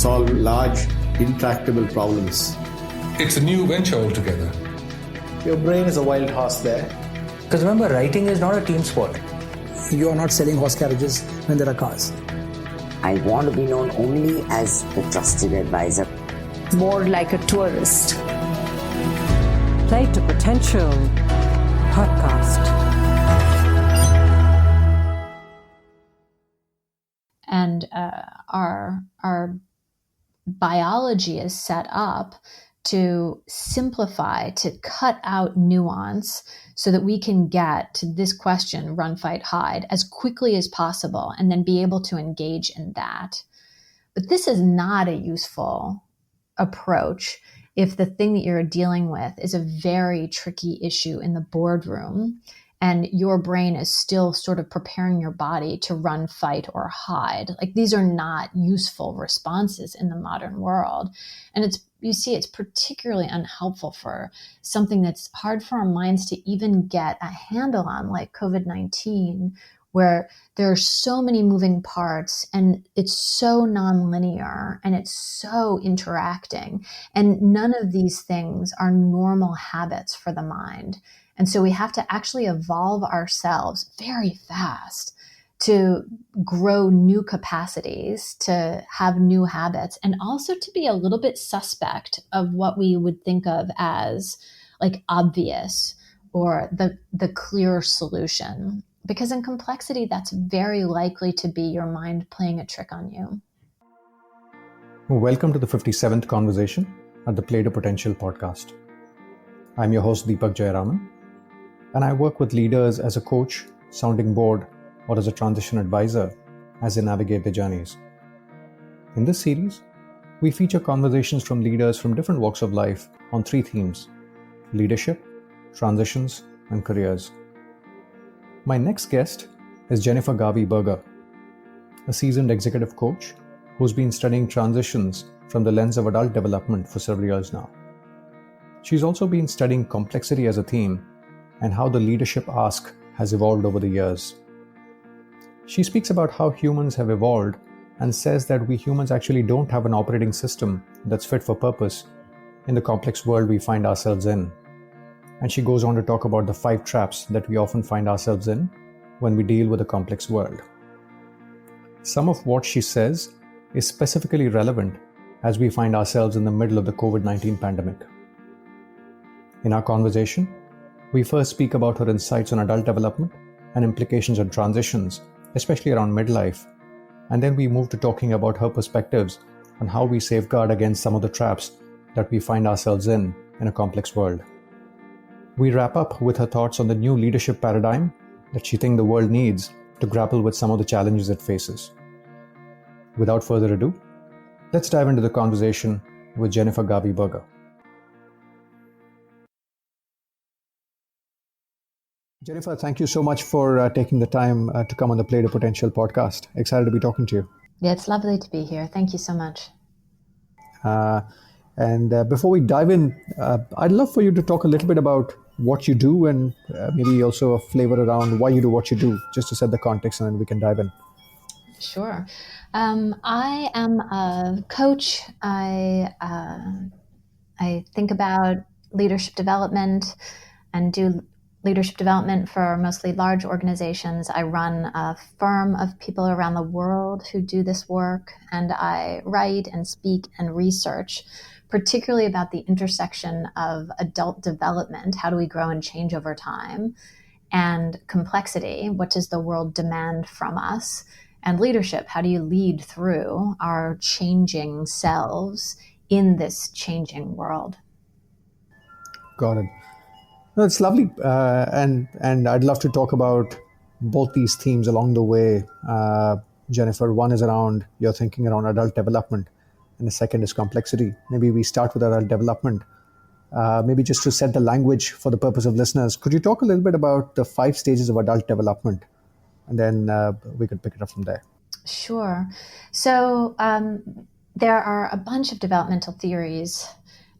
solve large, intractable problems. It's a new venture altogether. Your brain is a wild horse there. Because remember, writing is not a team sport. You are not selling horse carriages when there are cars. I want to be known only as the trusted advisor. More like a tourist. Play to Potential podcast. And our biology is set up to simplify, to cut out nuance so that we can get to this question, run, fight, hide, as quickly as possible and then be able to engage in that. But this is not a useful approach if the thing that you're dealing with is a very tricky issue in the boardroom and your brain is still sort of preparing your body to run, fight, or hide. Like, these are not useful responses in the modern world. And it's particularly unhelpful for something that's hard for our minds to even get a handle on, like COVID-19, where there are so many moving parts and it's so nonlinear and it's so interacting. And none of these things are normal habits for the mind. And so we have to actually evolve ourselves very fast to grow new capacities, to have new habits, and also to be a little bit suspect of what we would think of as like obvious or the clear solution. Because in complexity, that's very likely to be your mind playing a trick on you. Welcome to the 57th conversation at the Play to Potential podcast. I'm your host, Deepak Jayaraman, and I work with leaders as a coach, sounding board, or as a transition advisor as they navigate their journeys. In this series, we feature conversations from leaders from different walks of life on three themes: leadership, transitions, and careers. My next guest is Jennifer Garvey Berger, a seasoned executive coach who's been studying transitions from the lens of adult development for several years now. She's also been studying complexity as a theme and how the leadership ask has evolved over the years. She speaks about how humans have evolved and says that we humans actually don't have an operating system that's fit for purpose in the complex world we find ourselves in. And she goes on to talk about the 5 traps that we often find ourselves in when we deal with a complex world. Some of what she says is specifically relevant as we find ourselves in the middle of the COVID-19 pandemic. In our conversation, we first speak about her insights on adult development and implications on transitions, especially around midlife, and then we move to talking about her perspectives on how we safeguard against some of the traps that we find ourselves in a complex world. We wrap up with her thoughts on the new leadership paradigm that she thinks the world needs to grapple with some of the challenges it faces. Without further ado, let's dive into the conversation with Jennifer Garvey Berger. Jennifer, thank you so much for taking the time to come on the Play to Potential podcast. Excited to be talking to you. Yeah, it's lovely to be here. Thank you so much. And before we dive in, I'd love for you to talk a little bit about what you do and maybe also a flavor around why you do what you do, just to set the context, and then we can dive in. Sure. I am a coach. I think about leadership development and do leadership development for mostly large organizations. I run a firm of people around the world who do this work, and I write and speak and research, particularly about the intersection of adult development, how do we grow and change over time, and complexity, what does the world demand from us, and leadership, how do you lead through our changing selves in this changing world. Got it. No, it's lovely, and I'd love to talk about both these themes along the way. Jennifer, one is around your thinking around adult development, and the second is complexity. Maybe we start with adult development. Maybe just to set the language for the purpose of listeners, could you talk a little bit about the 5 stages of adult development? And then we could pick it up from there. Sure. So there are a bunch of developmental theories,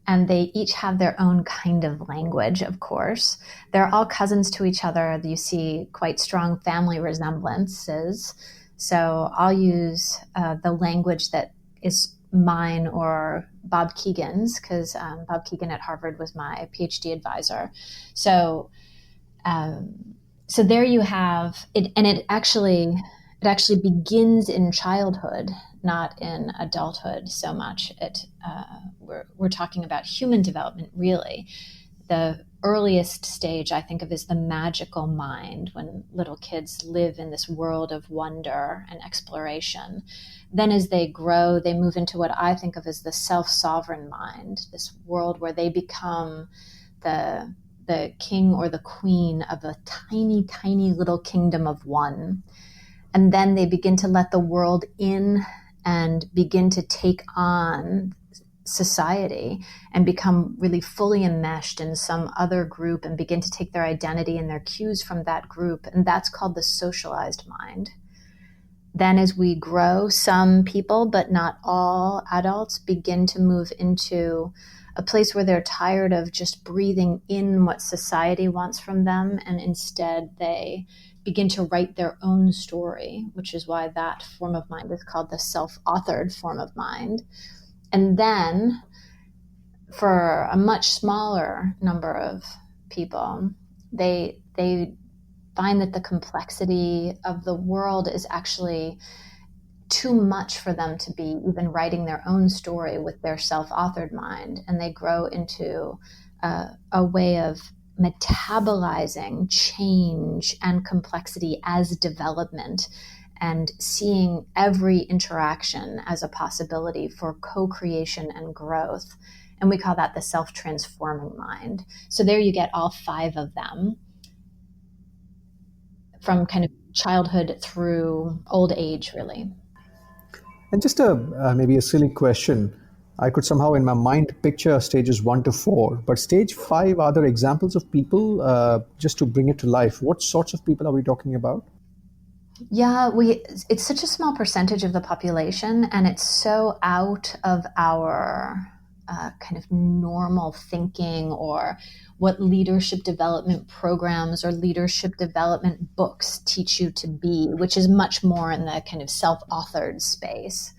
and they each have their own kind of language, of course. They're all cousins to each other. You see quite strong family resemblances. So I'll use the language that is mine or Bob Keegan's, because Bob Keegan at Harvard was my PhD advisor. So there you have it, and it actually begins in childhood, not in adulthood so much. We're talking about human development, really. The earliest stage I think of is the magical mind, when little kids live in this world of wonder and exploration. Then as they grow, they move into what I think of as the self-sovereign mind, this world where they become the king or the queen of a tiny, tiny little kingdom of one. And then they begin to let the world in and begin to take on society and become really fully enmeshed in some other group and begin to take their identity and their cues from that group. And that's called the socialized mind. Then as we grow, some people, but not all adults, begin to move into a place where they're tired of just breathing in what society wants from them, and instead they begin to write their own story, which is why that form of mind is called the self-authored form of mind. And then for a much smaller number of people, they find that the complexity of the world is actually too much for them to be even writing their own story with their self-authored mind. And they grow into a way of metabolizing change and complexity as development, and seeing every interaction as a possibility for co-creation and growth. And we call that the self-transforming mind. So there you get all 5 of them, from kind of childhood through old age, really. And just maybe a silly question. I could somehow in my mind picture stages 1 to 4, but stage 5, are there examples of people, just to bring it to life? What sorts of people are we talking about? Yeah, it's such a small percentage of the population, and it's so out of our kind of normal thinking, or what leadership development programs or leadership development books teach you to be, which is much more in the kind of self-authored space.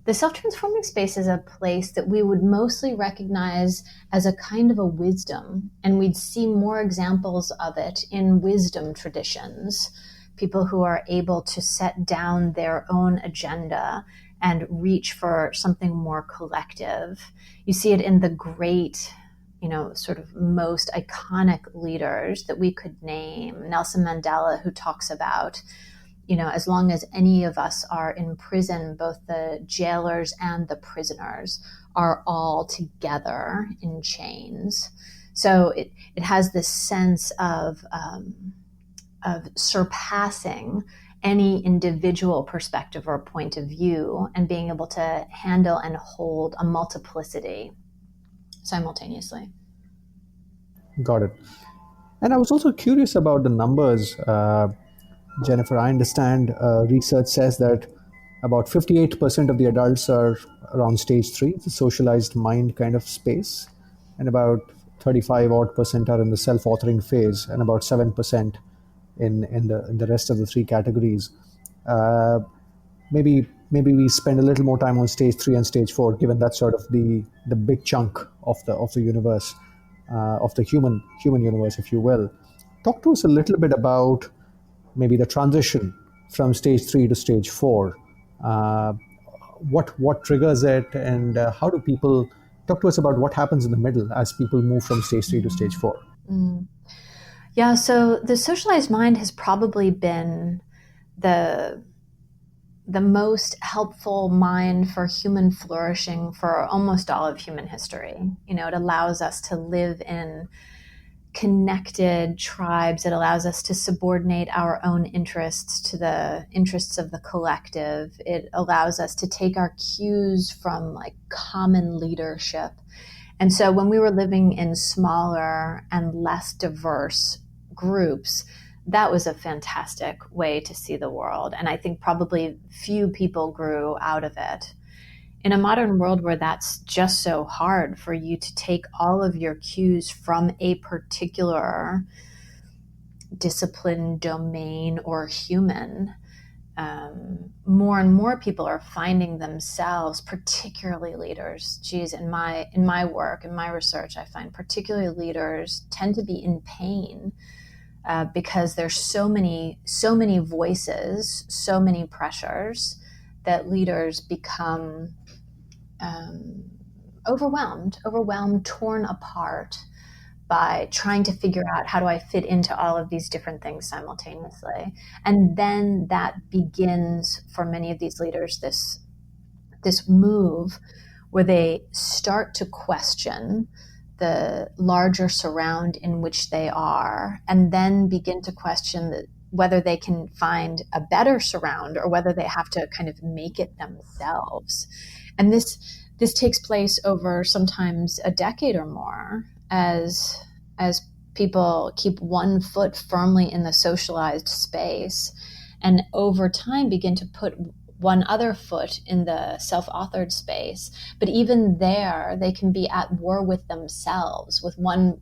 The self-transforming space is a place that we would mostly recognize as a kind of a wisdom, and we'd see more examples of it in wisdom traditions. People who are able to set down their own agenda and reach for something more collective. You see it in the great, sort of most iconic leaders that we could name. Nelson Mandela, who talks about, as long as any of us are in prison, both the jailers and the prisoners are all together in chains. So it has this sense of surpassing any individual perspective or point of view, and being able to handle and hold a multiplicity simultaneously. Got it. And I was also curious about the numbers. Jennifer, I understand research says that about 58% of the adults are around stage 3, the socialized mind kind of space, and about 35 odd percent are in the self-authoring phase, and about 7% in the rest of the 3 categories. Maybe we spend a little more time on stage 3 and stage 4, given that's sort of the big chunk of the universe, of the human universe, if you will. Talk to us a little bit about maybe the transition from stage 3 to stage 4. What triggers it, and how do people talk to us about what happens in the middle as people move from stage 3 to stage 4? Yeah, so the socialized mind has probably been the most helpful mind for human flourishing for almost all of human history. It allows us to live in connected tribes. It allows us to subordinate our own interests to the interests of the collective. It allows us to take our cues from common leadership. And so when we were living in smaller and less diverse groups, that was a fantastic way to see the world. And I think probably few people grew out of it. In a modern world where that's just so hard for you to take all of your cues from a particular discipline, domain, or human, more and more people are finding themselves, particularly leaders. In my work, in my research, I find particularly leaders tend to be in pain because there's so many voices, so many pressures that leaders become overwhelmed, torn apart by trying to figure out, how do I fit into all of these different things simultaneously? And then that begins for many of these leaders this move where they start to question the larger surround in which they are, and then begin to question whether they can find a better surround or whether they have to kind of make it themselves. And this takes place over sometimes a decade or more as people keep one foot firmly in the socialized space and over time begin to put one other foot in the self-authored space. But even there, they can be at war with themselves, with one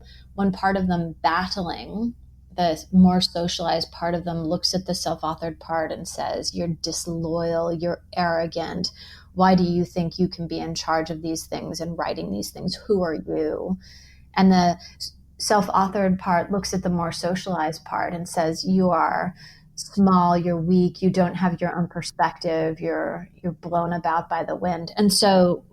part of them battling. The more socialized part of them looks at the self-authored part and says, "You're disloyal, you're arrogant. Why do you think you can be in charge of these things and writing these things? Who are you?" And the self-authored part looks at the more socialized part and says, "You are small, you're weak, you don't have your own perspective, you're blown about by the wind." And so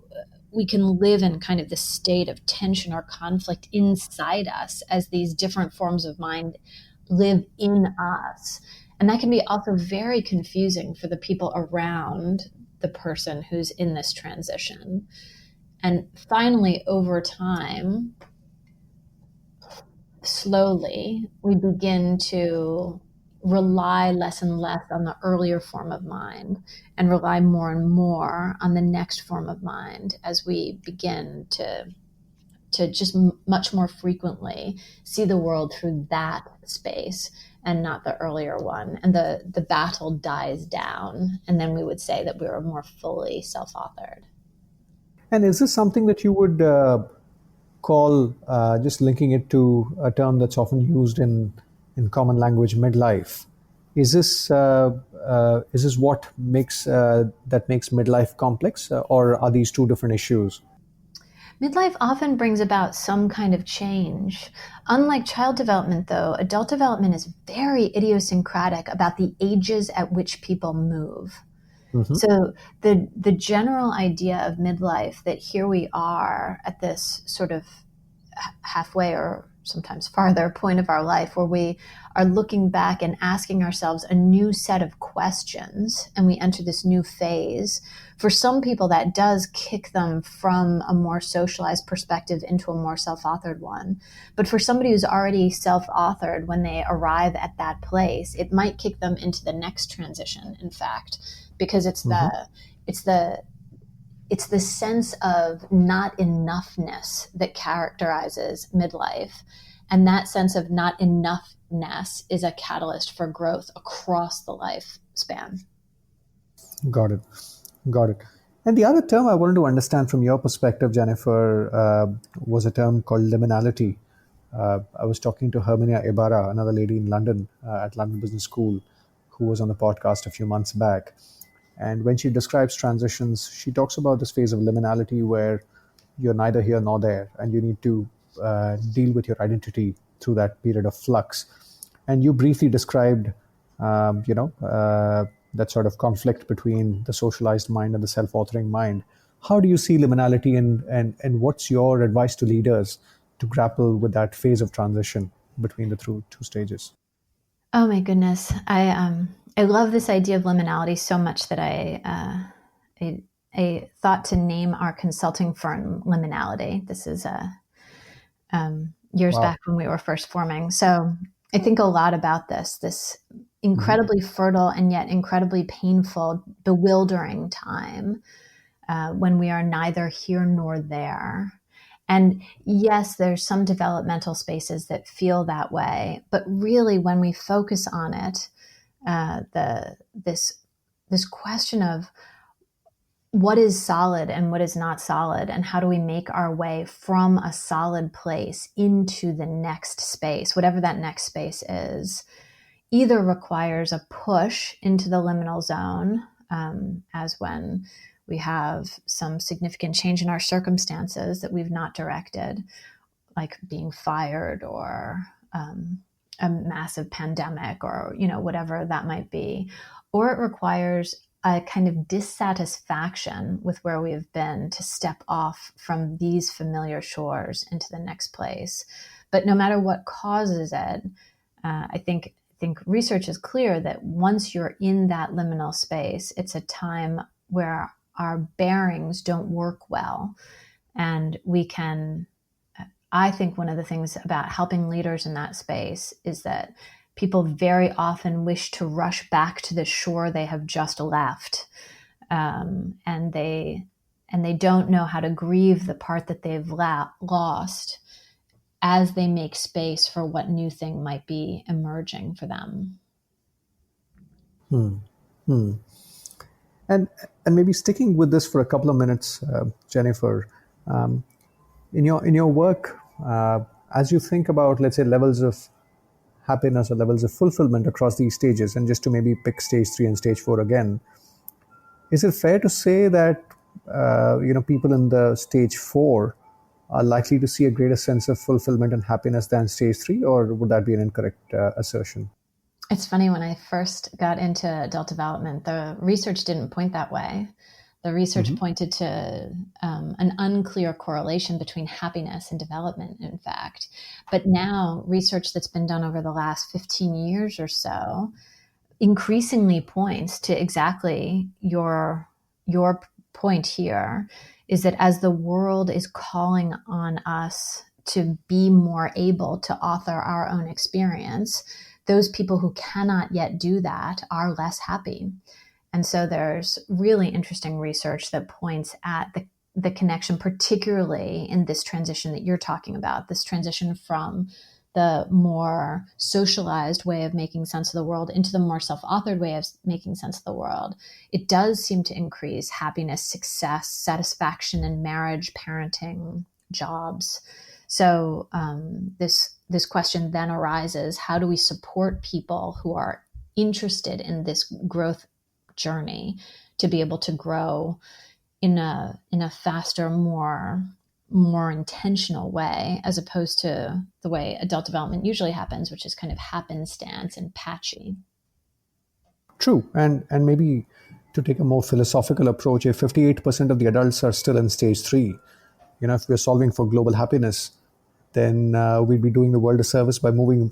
we can live in kind of this state of tension or conflict inside us as these different forms of mind live in us. And that can be also very confusing for the people around the person who's in this transition. And finally, over time, slowly, we begin to rely less and less on the earlier form of mind and rely more and more on the next form of mind as we begin to just much more frequently see the world through that space and not the earlier one. And the battle dies down. And then we would say that we were more fully self-authored. And is this something that you would call, just linking it to a term that's often used in common language, midlife? Is this what makes midlife complex, or are these two different issues? Midlife often brings about some kind of change. Unlike child development, though, adult development is very idiosyncratic about the ages at which people move. Mm-hmm. So the general idea of midlife, that here we are at this sort of halfway or sometimes farther point of our life where we are looking back and asking ourselves a new set of questions, and we enter this new phase. For some people, that does kick them from a more socialized perspective into a more self-authored one. But for somebody who's already self-authored, when they arrive at that place, it might kick them into the next transition, in fact, because it's the sense of not enoughness that characterizes midlife. And that sense of not enoughness is a catalyst for growth across the lifespan. Got it. And the other term I wanted to understand from your perspective, Jennifer, was a term called liminality. I was talking to Herminia Ibarra, another lady in London at London Business School, who was on the podcast a few months back. And when she describes transitions, she talks about this phase of liminality where you're neither here nor there, and you need to deal with your identity through that period of flux. And you briefly described, that sort of conflict between the socialized mind and the self-authoring mind. How do you see liminality, and what's your advice to leaders to grapple with that phase of transition between the two stages? Oh my goodness. I love this idea of liminality so much that I thought to name our consulting firm Liminality. This is years back when we were first forming. So I think a lot about this incredibly fertile and yet incredibly painful, bewildering time when we are neither here nor there. And yes, there's some developmental spaces that feel that way, but really when we focus on it, this question of what is solid and what is not solid, and how do we make our way from a solid place into the next space, whatever that next space is either requires a push into the liminal zone, as when we have some significant change in our circumstances that we've not directed, like being fired or a massive pandemic or, whatever that might be, or it requires a kind of dissatisfaction with where we have been to step off from these familiar shores into the next place. But no matter what causes it, I think research is clear that once you're in that liminal space, it's a time where our bearings don't work well. And I think one of the things about helping leaders in that space is that people very often wish to rush back to the shore they have just left. And they don't know how to grieve the part that they've lost as they make space for what new thing might be emerging for them. And maybe sticking with this for a couple of minutes, Jennifer, in your work, as you think about, let's say, levels of happiness or levels of fulfillment across these stages, and just to maybe pick stage 3 and stage 4 again, is it fair to say that people in the stage 4 are likely to see a greater sense of fulfillment and happiness than stage 3, or would that be an incorrect assertion? It's funny, when I first got into adult development, the research didn't point that way. The research pointed to an unclear correlation between happiness and development, in fact. But now research that's been done over the last 15 years or so increasingly points to exactly your point here, is that as the world is calling on us to be more able to author our own experience, those people who cannot yet do that are less happy. And so there's really interesting research that points at the connection, particularly in this transition that you're talking about, this transition from the more socialized way of making sense of the world into the more self-authored way of making sense of the world. It does seem to increase happiness, success, satisfaction in marriage, parenting, jobs. So this question then arises: how do we support people who are interested in this growth journey to be able to grow in a faster, more intentional way, as opposed to the way adult development usually happens, which is kind of happenstance and patchy. True. And maybe to take a more philosophical approach, if 58% of the adults are still in stage 3, if we're solving for global happiness, then we'd be doing the world a service by moving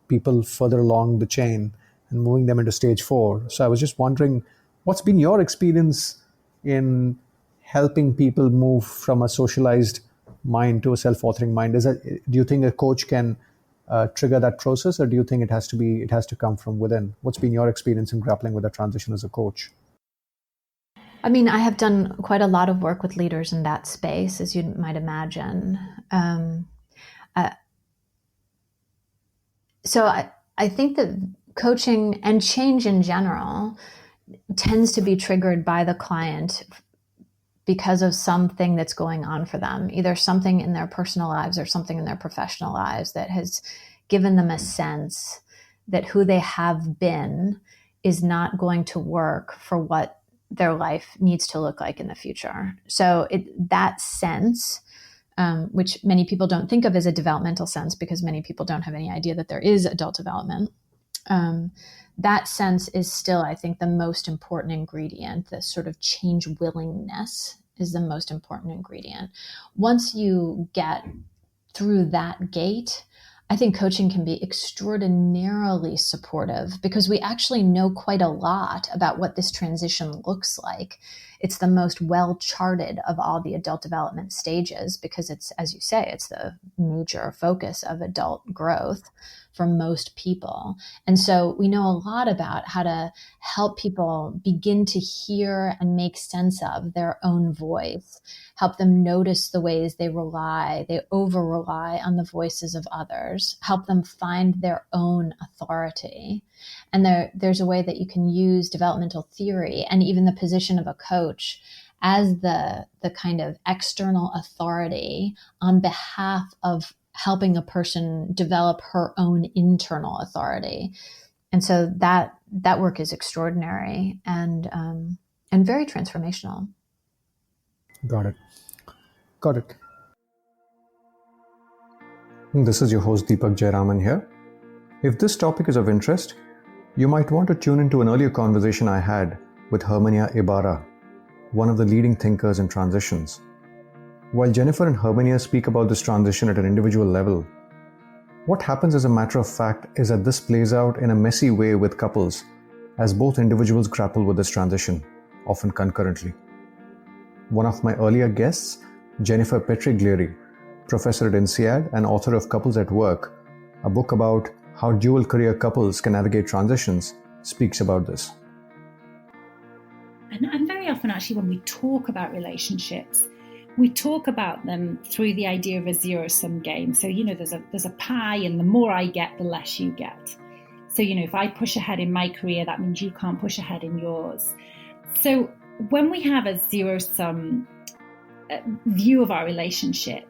people further along the chain and moving them into stage 4. So I was just wondering, what's been your experience in helping people move from a socialized mind to a self-authoring mind? Do you think a coach can trigger that process, or do you think it has to come from within? What's been your experience in grappling with that transition as a coach? I mean, I have done quite a lot of work with leaders in that space, as you might imagine. So I think that coaching and change in general tends to be triggered by the client because of something that's going on for them, either something in their personal lives or something in their professional lives that has given them a sense that who they have been is not going to work for what their life needs to look like in the future. So that sense, which many people don't think of as a developmental sense because many people don't have any idea that there is adult development, that sense is still, I think, the most important ingredient. The sort of change willingness is the most important ingredient. Once you get through that gate, I think coaching can be extraordinarily supportive because we actually know quite a lot about what this transition looks like. It's the most well-charted of all the adult development stages because it's, as you say, it's the major focus of adult growth for most people. And so we know a lot about how to help people begin to hear and make sense of their own voice, help them notice the ways they over-rely on the voices of others, help them find their own authority. And there's a way that you can use developmental theory and even the position of a coach as the kind of external authority on behalf of helping a person develop her own internal authority. And so that work is extraordinary and very transformational. Got it. This is your host Deepak Jayaraman here. If this topic is of interest, you might want to tune into an earlier conversation I had with Herminia Ibarra, one of the leading thinkers in transitions. While Jennifer and Herminia speak about this transition at an individual level, what happens as a matter of fact is that this plays out in a messy way with couples as both individuals grapple with this transition, often concurrently. One of my earlier guests, Jennifer Petriglieri, professor at INSEAD and author of Couples at Work, a book about how dual career couples can navigate transitions, speaks about this. And very often, actually, when we talk about relationships, we talk about them through the idea of a zero-sum game. So, there's a pie, and the more I get, the less you get. So, if I push ahead in my career, that means you can't push ahead in yours. So when we have a zero-sum view of our relationship,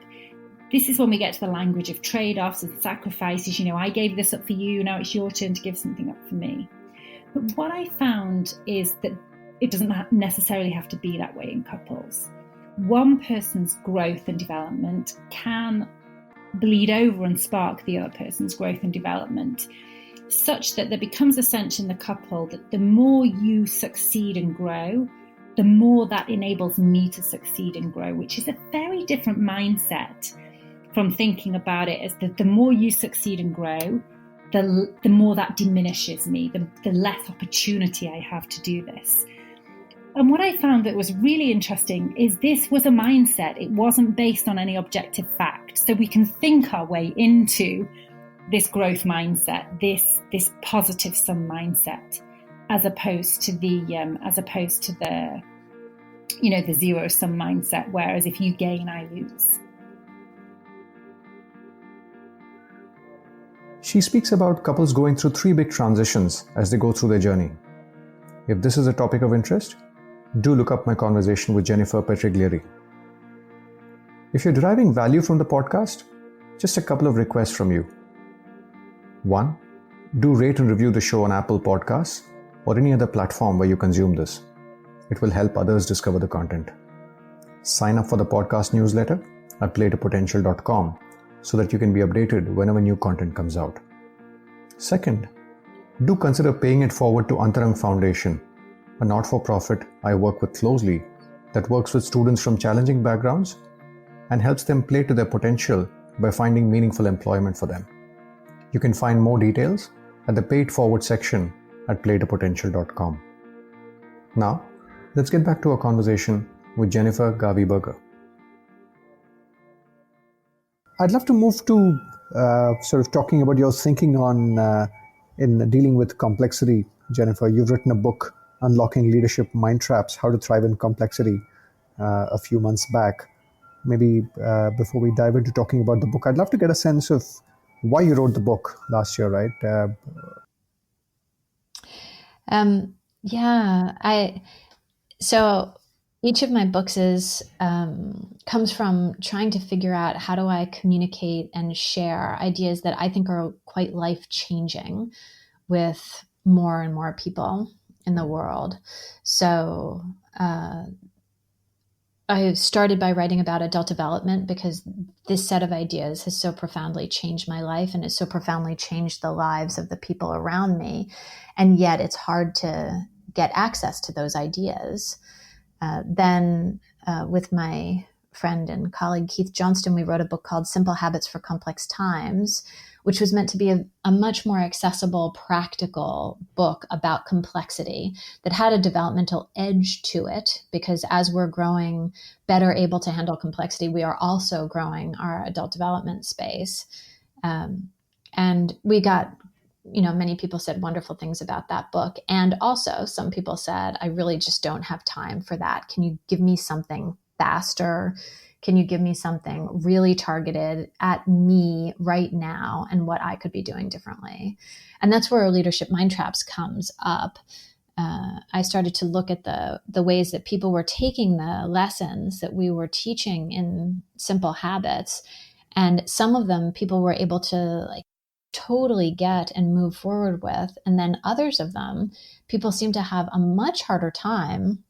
this is when we get to the language of trade-offs and sacrifices. I gave this up for you, now it's your turn to give something up for me. But what I found is that it doesn't necessarily have to be that way in couples. One person's growth and development can bleed over and spark the other person's growth and development, such that there becomes a sense in the couple that the more you succeed and grow, the more that enables me to succeed and grow, which is a very different mindset from thinking about it as the more you succeed and grow, the more that diminishes me, the less opportunity I have to do this. And what I found that was really interesting is this was a mindset. It wasn't based on any objective fact. So we can think our way into this growth mindset, this positive sum mindset, as opposed to the the zero sum mindset. Whereas if you gain, I lose. She speaks about couples going through 3 big transitions as they go through their journey. If this is a topic of interest, do look up my conversation with Jennifer Petriglieri. If you're deriving value from the podcast, just a couple of requests from you. 1. Do rate and review the show on Apple Podcasts or any other platform where you consume this. It will help others discover the content. Sign up for the podcast newsletter at playtopotential.com so that you can be updated whenever new content comes out. Second, do consider paying it forward to Antarang Foundation, a not-for-profit I work with closely that works with students from challenging backgrounds and helps them play to their potential by finding meaningful employment for them. You can find more details at the Pay It Forward section at playtopotential.com. Now, let's get back to our conversation with Jennifer Garvey Berger. I'd love to move to sort of talking about your thinking on in dealing with complexity. Jennifer, you've written a book, Unlocking Leadership Mindtraps, How to Thrive in Complexity, a few months back. Maybe before we dive into talking about the book, I'd love to get a sense of why you wrote the book last year, right? So each of my books comes from trying to figure out how do I communicate and share ideas that I think are quite life-changing with more and more people in the world. So I started by writing about adult development because this set of ideas has so profoundly changed my life and has so profoundly changed the lives of the people around me. And yet it's hard to get access to those ideas. Then with my friend and colleague Keith Johnston, we wrote a book called Simple Habits for Complex Times, which was meant to be a much more accessible, practical book about complexity that had a developmental edge to it, because as we're growing better able to handle complexity, we are also growing our adult development space. And we got, many people said wonderful things about that book. And also some people said, I really just don't have time for that. Can you give me something faster? Can you give me something really targeted at me right now and what I could be doing differently? And that's where Leadership Mindtraps comes up. I started to look at the ways that people were taking the lessons that we were teaching in Simple Habits. And some of them people were able to totally get and move forward with. And then others of them, people seem to have a much harder time.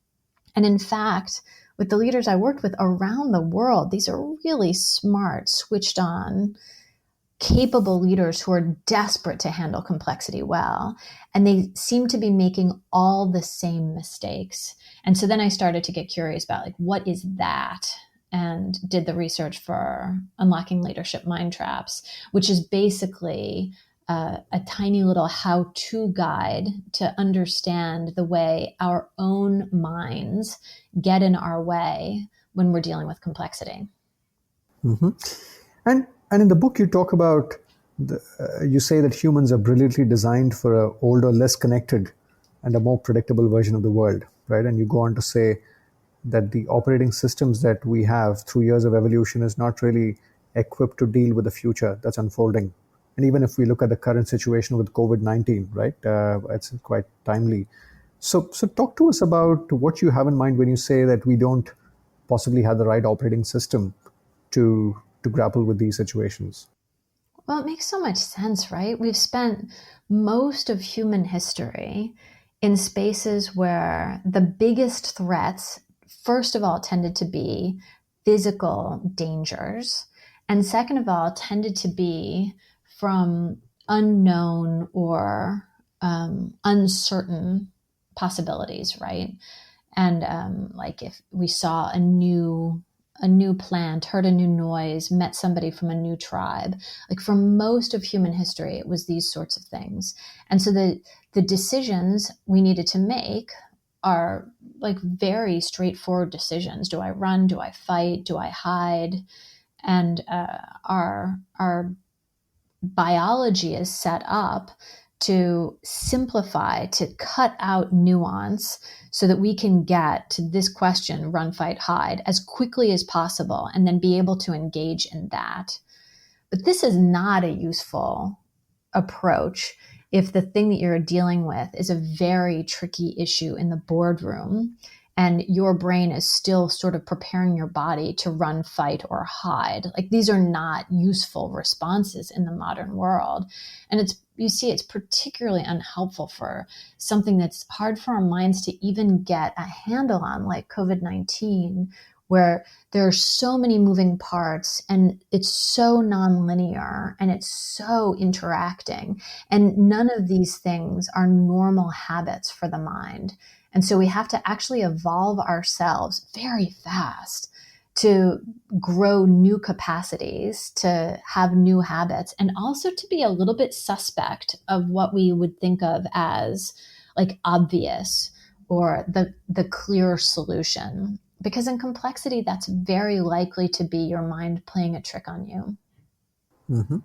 And in fact, with the leaders I worked with around the world, these are really smart, switched on, capable leaders who are desperate to handle complexity well. And they seem to be making all the same mistakes. And so then I started to get curious about, like, what is that? And did the research for Unlocking Leadership Mindtraps, which is basically a tiny little how-to guide to understand the way our own minds get in our way when we're dealing with complexity. Mm-hmm. And in the book, you talk about, you say that humans are brilliantly designed for an older, less connected, and a more predictable version of the world, right? And you go on to say that the operating systems that we have through years of evolution is not really equipped to deal with the future that's unfolding. And even if we look at the current situation with COVID-19, right, it's quite timely. So talk to us about what you have in mind when you say that we don't possibly have the right operating system to grapple with these situations. Well, it makes so much sense, right? We've spent most of human history in spaces where the biggest threats, first of all, tended to be physical dangers, and second of all, tended to be from unknown or uncertain possibilities, right? And like if we saw a new plant, heard a new noise, met somebody from a new tribe, like for most of human history, it was these sorts of things. And so the decisions we needed to make are like very straightforward decisions. Do I run? Do I fight? Do I hide? And our biology is set up to simplify, to cut out nuance so that we can get to this question, run, fight, hide, as quickly as possible, and then be able to engage in that. But this is not a useful approach if the thing that you're dealing with is a very tricky issue in the boardroom and your brain is still sort of preparing your body to run, fight, or hide. Like, these are not useful responses in the modern world. And it's particularly unhelpful for something that's hard for our minds to even get a handle on, like COVID-19, where there are so many moving parts and it's so nonlinear and it's so interacting. And none of these things are normal habits for the mind. And so we have to actually evolve ourselves very fast to grow new capacities, to have new habits, and also to be a little bit suspect of what we would think of as like obvious or the clear solution. Because in complexity, that's very likely to be your mind playing a trick on you. Mm-hmm.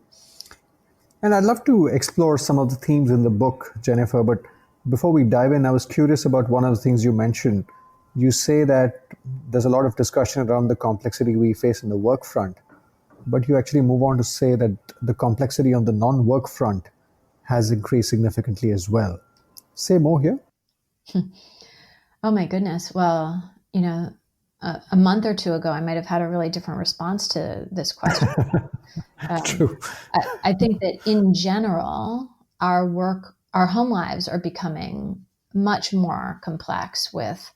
And I'd love to explore some of the themes in the book, Jennifer, but before we dive in, I was curious about one of the things you mentioned. You say that there's a lot of discussion around the complexity we face in the work front, but you actually move on to say that the complexity on the non-work front has increased significantly as well. Say more here. Oh my goodness. Well, a month or two ago, I might have had a really different response to this question. True. I think that in general, our home lives are becoming much more complex with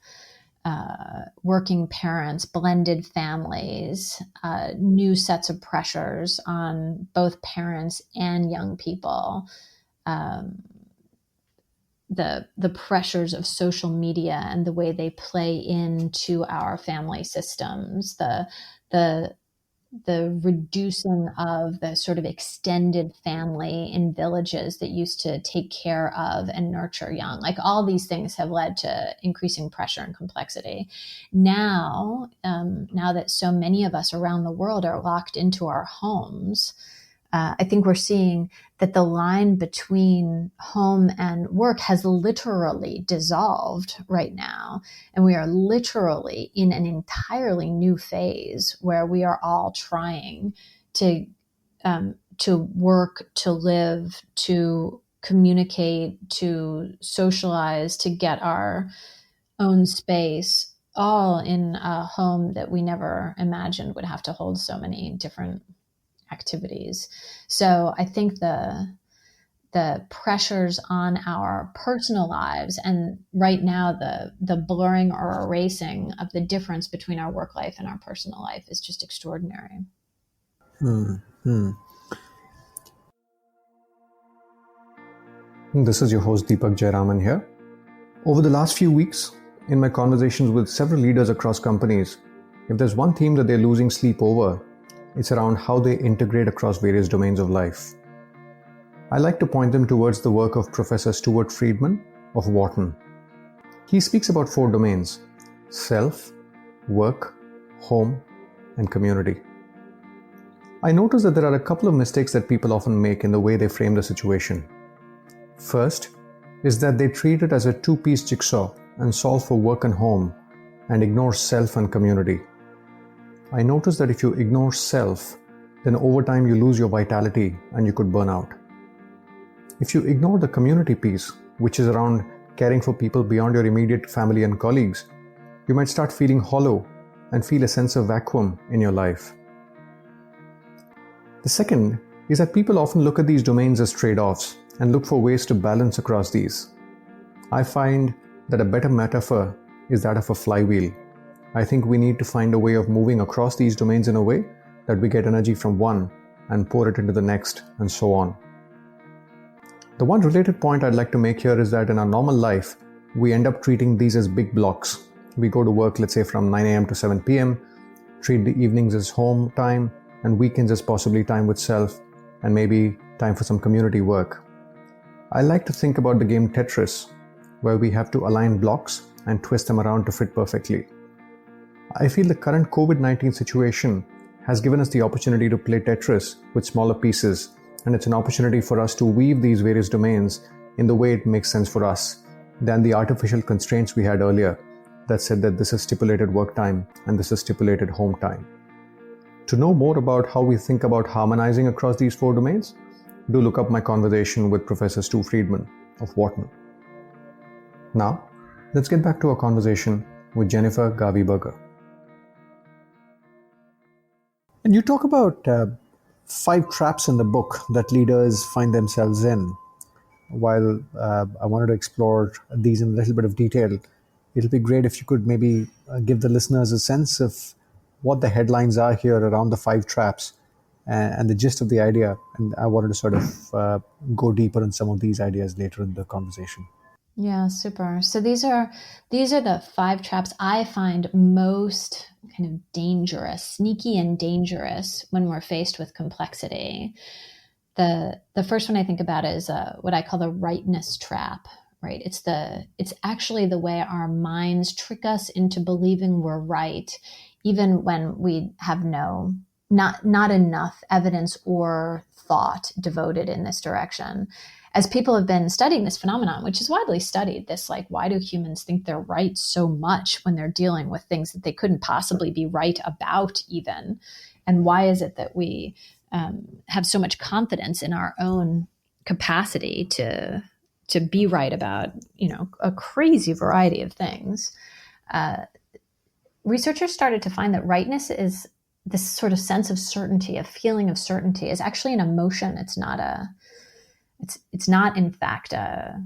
working parents, blended families, new sets of pressures on both parents and young people. The pressures of social media and the way they play into our family systems, the reducing of the sort of extended family in villages that used to take care of and nurture young. Like, all these things have led to increasing pressure and complexity. Now that so many of us around the world are locked into our homes, I think we're seeing that the line between home and work has literally dissolved right now. And we are literally in an entirely new phase where we are all trying to work, to live, to communicate, to socialize, to get our own space, all in a home that we never imagined would have to hold so many different activities. So I think the pressures on our personal lives, and right now the blurring or erasing of the difference between our work life and our personal life is just extraordinary. This is your host Deepak Jayaraman here. Over the last few weeks, in my conversations with several leaders across companies, if there's one theme that they're losing sleep over, it's around how they integrate across various domains of life. I like to point them towards the work of Professor Stuart Friedman of Wharton. He speaks about 4 domains: self, work, home, and community. I notice that there are a couple of mistakes that people often make in the way they frame the situation. First is that they treat it as a 2-piece jigsaw and solve for work and home and ignore self and community. I notice that if you ignore self, then over time you lose your vitality and you could burn out. If you ignore the community piece, which is around caring for people beyond your immediate family and colleagues, you might start feeling hollow and feel a sense of vacuum in your life. The second is that people often look at these domains as trade-offs and look for ways to balance across these. I find that a better metaphor is that of a flywheel. I think we need to find a way of moving across these domains in a way that we get energy from one and pour it into the next, and so on. The one related point I'd like to make here is that in our normal life, we end up treating these as big blocks. We go to work, let's say from 9 a.m. to 7 p.m., treat the evenings as home time, and weekends as possibly time with self, and maybe time for some community work. I like to think about the game Tetris, where we have to align blocks and twist them around to fit perfectly. I feel the current COVID-19 situation has given us the opportunity to play Tetris with smaller pieces, and it's an opportunity for us to weave these various domains in the way it makes sense for us than the artificial constraints we had earlier that said that this is stipulated work time and this is stipulated home time. To know more about how we think about harmonizing across these 4 domains, do look up my conversation with Professor Stu Friedman of Wharton. Now, let's get back to our conversation with Jennifer Garvey Berger. And you talk about 5 traps in the book that leaders find themselves in. While I wanted to explore these in a little bit of detail, it'll be great if you could maybe give the listeners a sense of what the headlines are here around the 5 traps and the gist of the idea. And I wanted to sort of go deeper in some of these ideas later in the conversation. Yeah, super. So these are the 5 traps I find most kind of dangerous, sneaky and dangerous when we're faced with complexity. The first one I think about is what I call the rightness trap, right? It's actually the way our minds trick us into believing we're right, even when we have not enough evidence or thought devoted in this direction. As people have been studying this phenomenon, which is widely studied, this like, why do humans think they're right so much when they're dealing with things that they couldn't possibly be right about even? And why is it that we have so much confidence in our own capacity to be right about, a crazy variety of things? Researchers started to find that rightness is this sort of sense of certainty, a feeling of certainty, is actually an emotion. It's not in fact a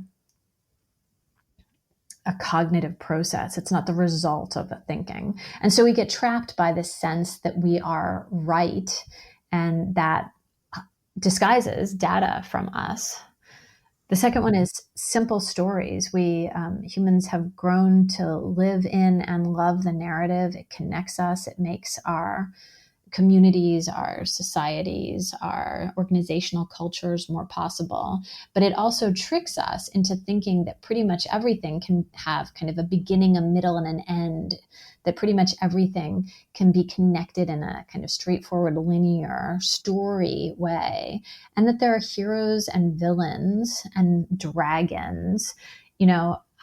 cognitive process. It's not the result of a thinking. And so we get trapped by this sense that we are right, and that disguises data from us. The second one is simple stories. We humans have grown to live in and love the narrative. It connects us. It makes our communities, our societies, our organizational cultures more possible. But it also tricks us into thinking that pretty much everything can have kind of a beginning, a middle, and an end, that pretty much everything can be connected in a kind of straightforward, linear story way, and that there are heroes and villains and dragons,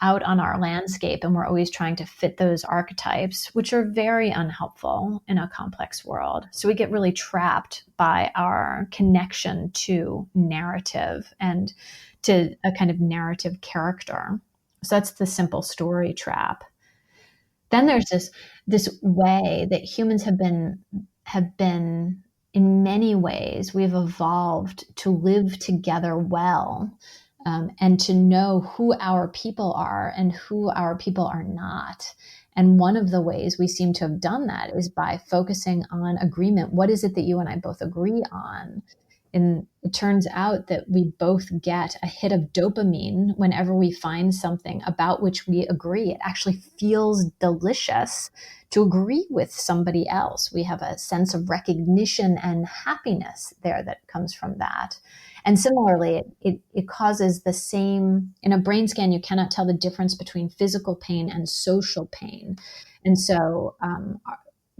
out on our landscape, and we're always trying to fit those archetypes, which are very unhelpful in a complex world. So we get really trapped by our connection to narrative and to a kind of narrative character. So that's the simple story trap. Then there's this way that humans have been in many ways, we've evolved to live together well, and to know who our people are and who our people are not. And one of the ways we seem to have done that is by focusing on agreement. What is it that you and I both agree on? And it turns out that we both get a hit of dopamine whenever we find something about which we agree. It actually feels delicious to agree with somebody else. We have a sense of recognition and happiness there that comes from that. And similarly, it causes the same, in a brain scan, you cannot tell the difference between physical pain and social pain. And so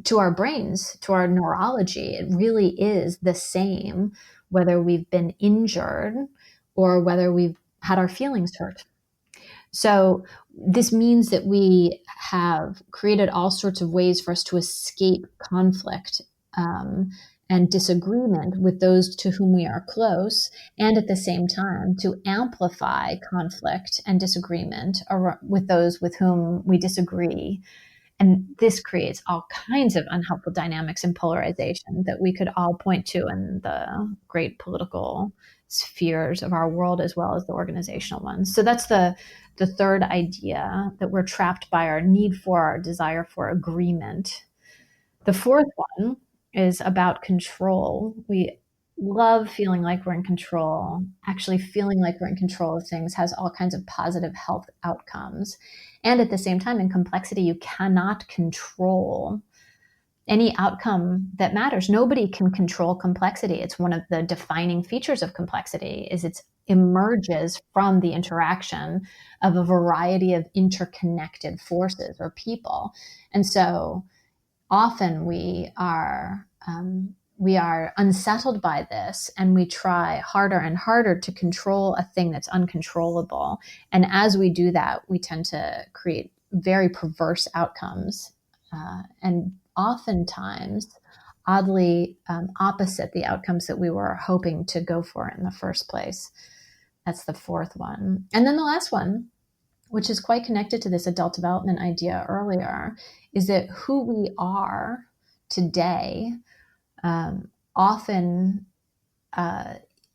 to our brains, to our neurology, it really is the same whether we've been injured or whether we've had our feelings hurt. So this means that we have created all sorts of ways for us to escape conflict and disagreement with those to whom we are close, and at the same time to amplify conflict and disagreement with those with whom we disagree. And this creates all kinds of unhelpful dynamics and polarization that we could all point to in the great political spheres of our world as well as the organizational ones. So that's the third idea, that we're trapped by our need for, our desire for agreement. The fourth one is about control. We love feeling like we're in control. Actually, feeling like we're in control of things has all kinds of positive health outcomes. And at the same time, in complexity, you cannot control any outcome that matters. Nobody can control complexity. It's one of the defining features of complexity is it emerges from the interaction of a variety of interconnected forces or people. And so often we are unsettled by this, and we try harder and harder to control a thing that's uncontrollable. And as we do that, we tend to create very perverse outcomes, and oftentimes, oddly, opposite the outcomes that we were hoping to go for in the first place. That's the fourth one. And then the last one, which is quite connected to this adult development idea earlier, is that who we are today often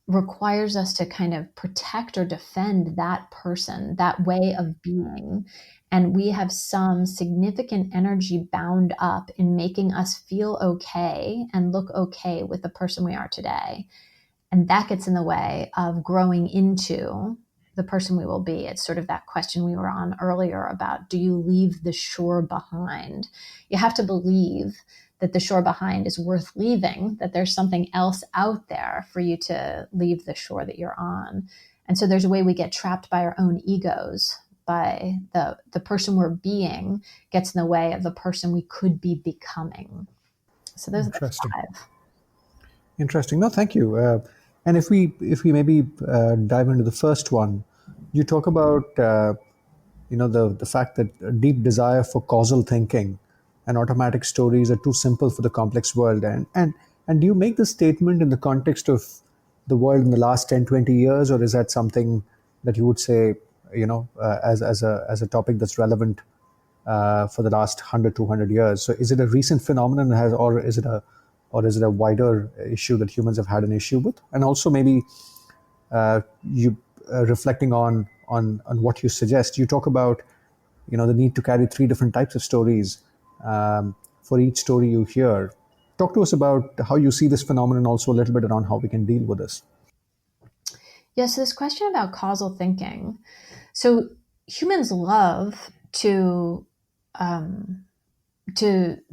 requires us to kind of protect or defend that person, that way of being. And we have some significant energy bound up in making us feel okay and look okay with the person we are today. And that gets in the way of growing into the person we will be. It's sort of that question we were on earlier about, do you leave the shore behind? You have to believe that the shore behind is worth leaving, that there's something else out there for you to leave the shore that you're on. And so there's a way we get trapped by our own egos, by the person we're being gets in the way of the person we could be becoming. So those are the five. Interesting. No, thank you. And if we maybe dive into the first one, you talk about the fact that a deep desire for causal thinking and automatic stories are too simple for the complex world. And do you make this statement in the context of the world in the last 10, 20 years, or is that something that you would say, as a topic that's relevant for the last 100, 200 years? So is it a recent phenomenon, or is it a wider issue that humans have had an issue with? And also maybe you reflecting on what you suggest, you talk about the need to carry three different types of stories for each story you hear. Talk to us about how you see this phenomenon, also a little bit around how we can deal with this. Yes, so this question about causal thinking. So humans love to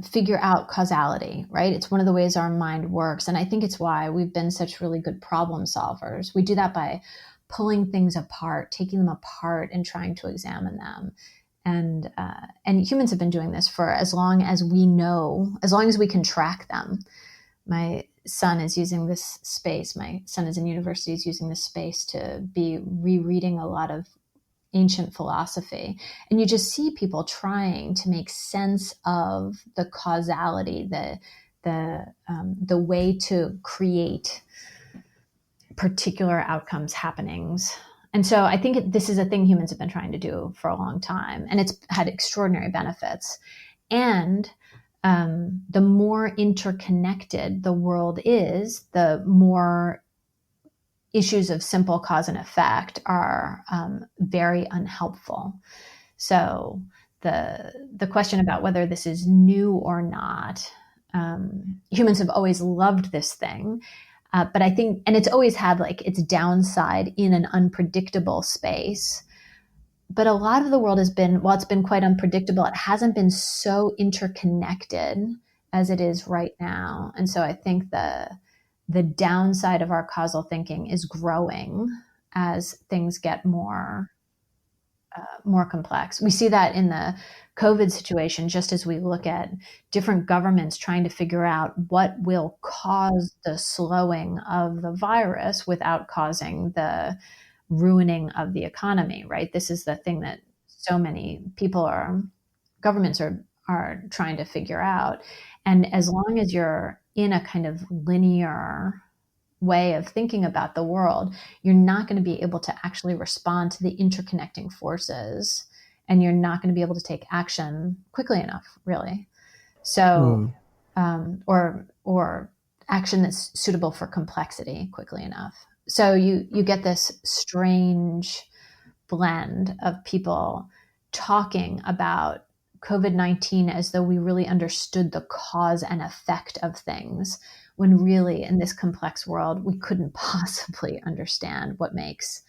figure out causality, right? It's one of the ways our mind works. And I think it's why we've been such really good problem solvers. We do that by pulling things apart, taking them apart and trying to examine them. And humans have been doing this for as long as we know, as long as we can track them. My son is using this space. My son is in university, is using this space to be rereading a lot of ancient philosophy. And you just see people trying to make sense of the causality, the way to create particular outcomes, happenings. And so I think this is a thing humans have been trying to do for a long time, and it's had extraordinary benefits. And the more interconnected the world is, the more issues of simple cause and effect are very unhelpful. So the question about whether this is new or not, humans have always loved this thing, but I think, and it's always had like its downside in an unpredictable space. But a lot of the world has been, while it's been quite unpredictable, it hasn't been so interconnected as it is right now. And so I think the downside of our causal thinking is growing as things get more complex. We see that in the COVID situation, just as we look at different governments trying to figure out what will cause the slowing of the virus without causing the ruining of the economy, right? This is the thing that so many governments are trying to figure out. And as long as you're in a kind of linear way of thinking about the world, you're not going to be able to actually respond to the interconnecting forces, and you're not going to be able to take action quickly enough, really. So, or action that's suitable for complexity quickly enough. So you get this strange blend of people talking about COVID-19 as though we really understood the cause and effect of things, when really in this complex world, we couldn't possibly understand what makes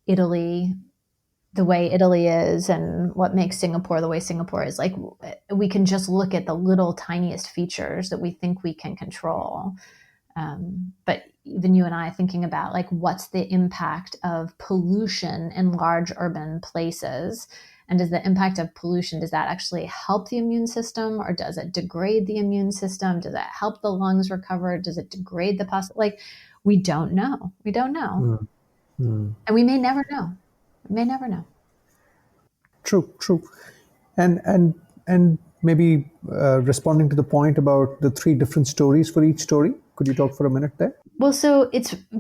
Italy the way Italy is and what makes Singapore the way Singapore is. Like, we can just look at the little tiniest features that we think we can control. But even you and I thinking about like, what's the impact of pollution in large urban places? And does the impact of pollution, does that actually help the immune system, or does it degrade the immune system? Does it help the lungs recover? Does it degrade the like, we don't know. We don't know. And we may never know. We may never know. True. And maybe responding to the point about the 3 different stories for each story. Could you talk for a minute there? Well, so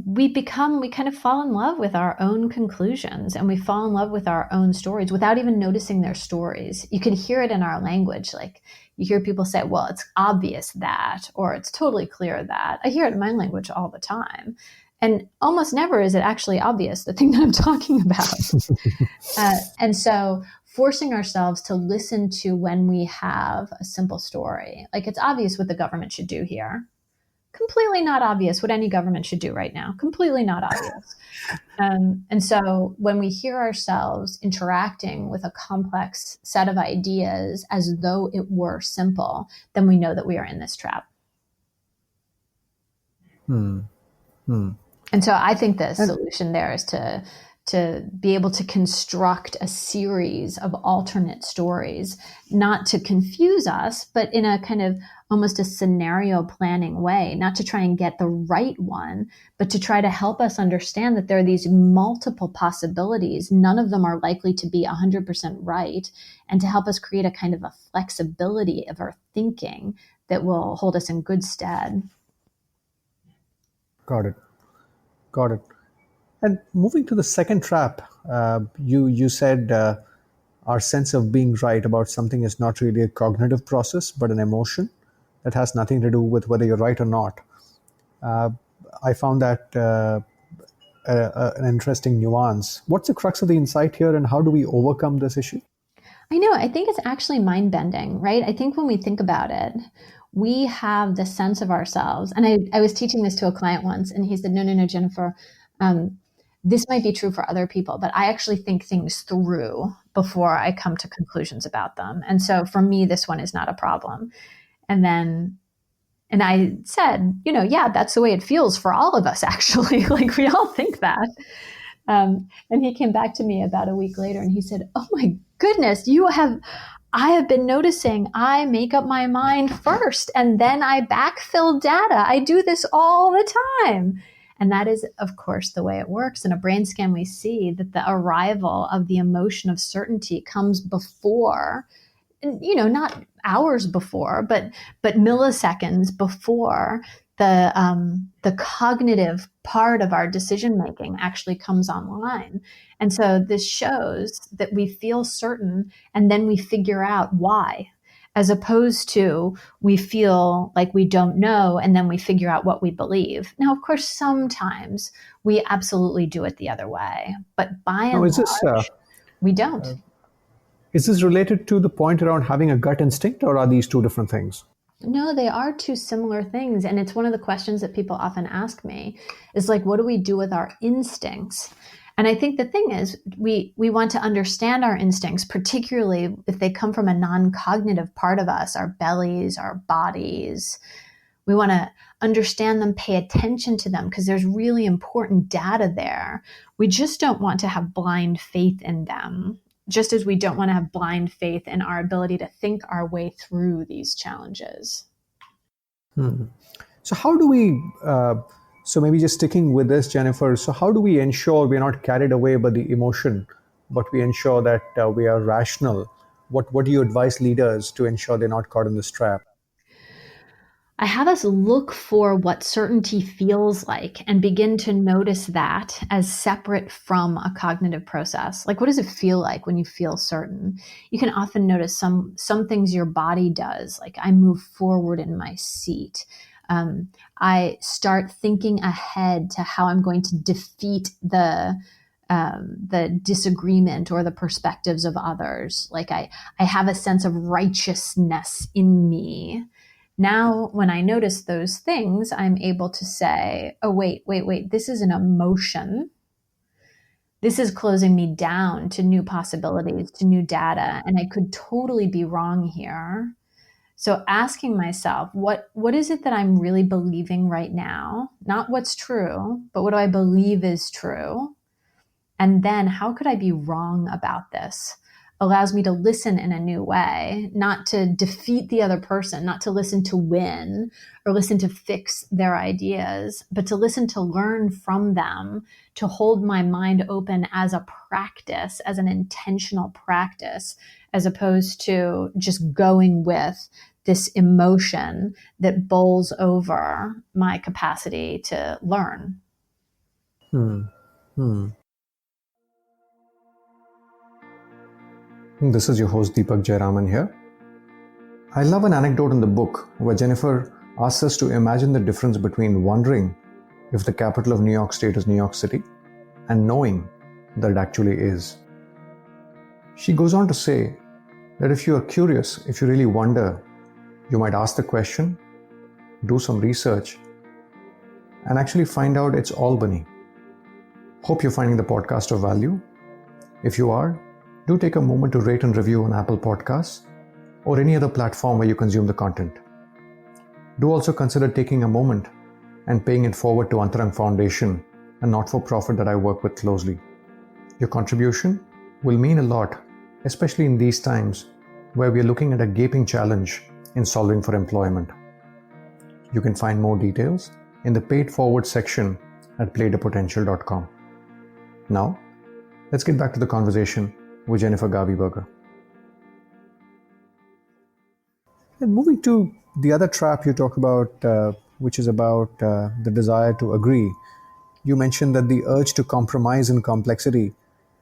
we kind of fall in love with our own conclusions, and we fall in love with our own stories without even noticing their stories. You can hear it in our language. Like, you hear people say, well, it's obvious that, or it's totally clear that. I hear it in my language all the time. And almost never is it actually obvious, the thing that I'm talking about. And so forcing ourselves to listen to when we have a simple story, like, it's obvious what the government should do here. Completely not obvious what any government should do right now. Completely not obvious. And so when we hear ourselves interacting with a complex set of ideas as though it were simple, then we know that we are in this trap. And so I think the solution there is to be able to construct a series of alternate stories, not to confuse us, but in a kind of almost a scenario planning way, not to try and get the right one, but to try to help us understand that there are these multiple possibilities. None of them are likely to be 100% right, and to help us create a kind of a flexibility of our thinking that will hold us in good stead. Got it. And moving to the second trap, you said our sense of being right about something is not really a cognitive process, but an emotion that has nothing to do with whether you're right or not. I found that an interesting nuance. What's the crux of the insight here, and how do we overcome this issue? I know. I think it's actually mind-bending, right? I think when we think about it, we have the sense of ourselves. And I was teaching this to a client once, and he said, no, Jennifer, this might be true for other people, but I actually think things through before I come to conclusions about them. And so for me, this one is not a problem. And I said, yeah, that's the way it feels for all of us, actually. Like, we all think that. And he came back to me about a week later and he said, oh my goodness, I have been noticing I make up my mind first and then I backfill data. I do this all the time. And that is, of course, the way it works. In a brain scan, we see that the arrival of the emotion of certainty comes before, not hours before, but milliseconds before the cognitive part of our decision making actually comes online. And so this shows that we feel certain and then we figure out why. as opposed to we feel like we don't know and then we figure out what we believe. Now, of course, sometimes we absolutely do it the other way, but by and large, we don't. Is this related to the point around having a gut instinct, or are these two different things? No, they are two similar things. And it's one of the questions that people often ask me is like, what do we do with our instincts? And I think the thing is, we want to understand our instincts, particularly if they come from a non-cognitive part of us, our bellies, our bodies. We want to understand them, pay attention to them, because there's really important data there. We just don't want to have blind faith in them, just as we don't want to have blind faith in our ability to think our way through these challenges. So how do we, so maybe just sticking with this, Jennifer, so how do we ensure we're not carried away by the emotion, but we ensure that we are rational? What do you advise leaders to ensure they're not caught in this trap? I have us look for what certainty feels like and begin to notice that as separate from a cognitive process. Like, what does it feel like when you feel certain? You can often notice some things your body does. Like, I move forward in my seat. I start thinking ahead to how I'm going to defeat the disagreement or the perspectives of others. Like, I have a sense of righteousness in me. Now, when I notice those things, I'm able to say, oh, wait, this is an emotion. This is closing me down to new possibilities, to new data, and I could totally be wrong here. So asking myself, what is it that I'm really believing right now? Not what's true, but what do I believe is true? And then how could I be wrong about this? Allows me to listen in a new way, not to defeat the other person, not to listen to win or listen to fix their ideas, but to listen to learn from them, to hold my mind open as a practice, as an intentional practice, as opposed to just going with this emotion that bowls over my capacity to learn. This is your host Deepak Jayaraman here. I love an anecdote in the book where Jennifer asks us to imagine the difference between wondering if the capital of New York State is New York City and knowing that it actually is. She goes on to say that if you are curious, if you really wonder, you might ask the question, do some research, and actually find out it's Albany. Hope you're finding the podcast of value. If you are, do take a moment to rate and review on Apple Podcasts or any other platform where you consume the content. Do also consider taking a moment and paying it forward to Antarang Foundation, a not-for-profit that I work with closely. Your contribution will mean a lot, especially in these times where we are looking at a gaping challenge in solving for employment. You can find more details in the paid forward section at playtopotential.com. Now, let's get back to the conversation with Jennifer Garvey Berger. And moving to the other trap you talk about, which is about the desire to agree. You mentioned that the urge to compromise in complexity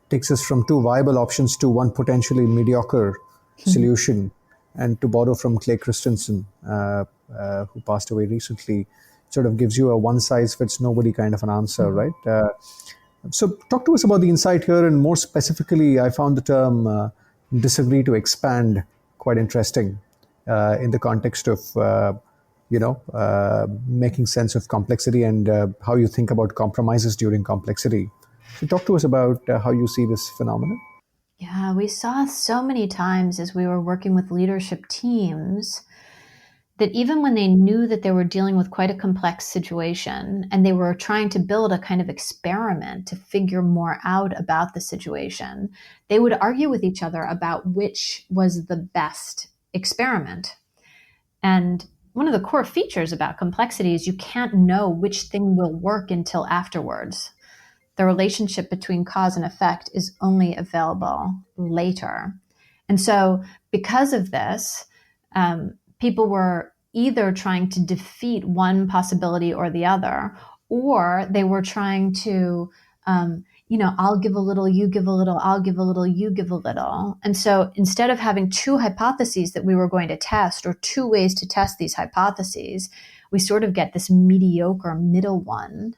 takes us from two viable options to one potentially mediocre solution. And to borrow from Clay Christensen, who passed away recently, sort of gives you a one-size-fits-nobody kind of an answer, right? So talk to us about the insight here, and more specifically, I found the term disagree to expand quite interesting in the context of, making sense of complexity and how you think about compromises during complexity. So talk to us about how you see this phenomenon. Yeah, we saw so many times as we were working with leadership teams that even when they knew that they were dealing with quite a complex situation and they were trying to build a kind of experiment to figure more out about the situation, they would argue with each other about which was the best experiment. And one of the core features about complexity is you can't know which thing will work until afterwards. The relationship between cause and effect is only available later. And so because of this, people were either trying to defeat one possibility or the other, or they were trying to I'll give a little, you give a little, I'll give a little, you give a little. And so instead of having two hypotheses that we were going to test or two ways to test these hypotheses, we sort of get this mediocre middle one.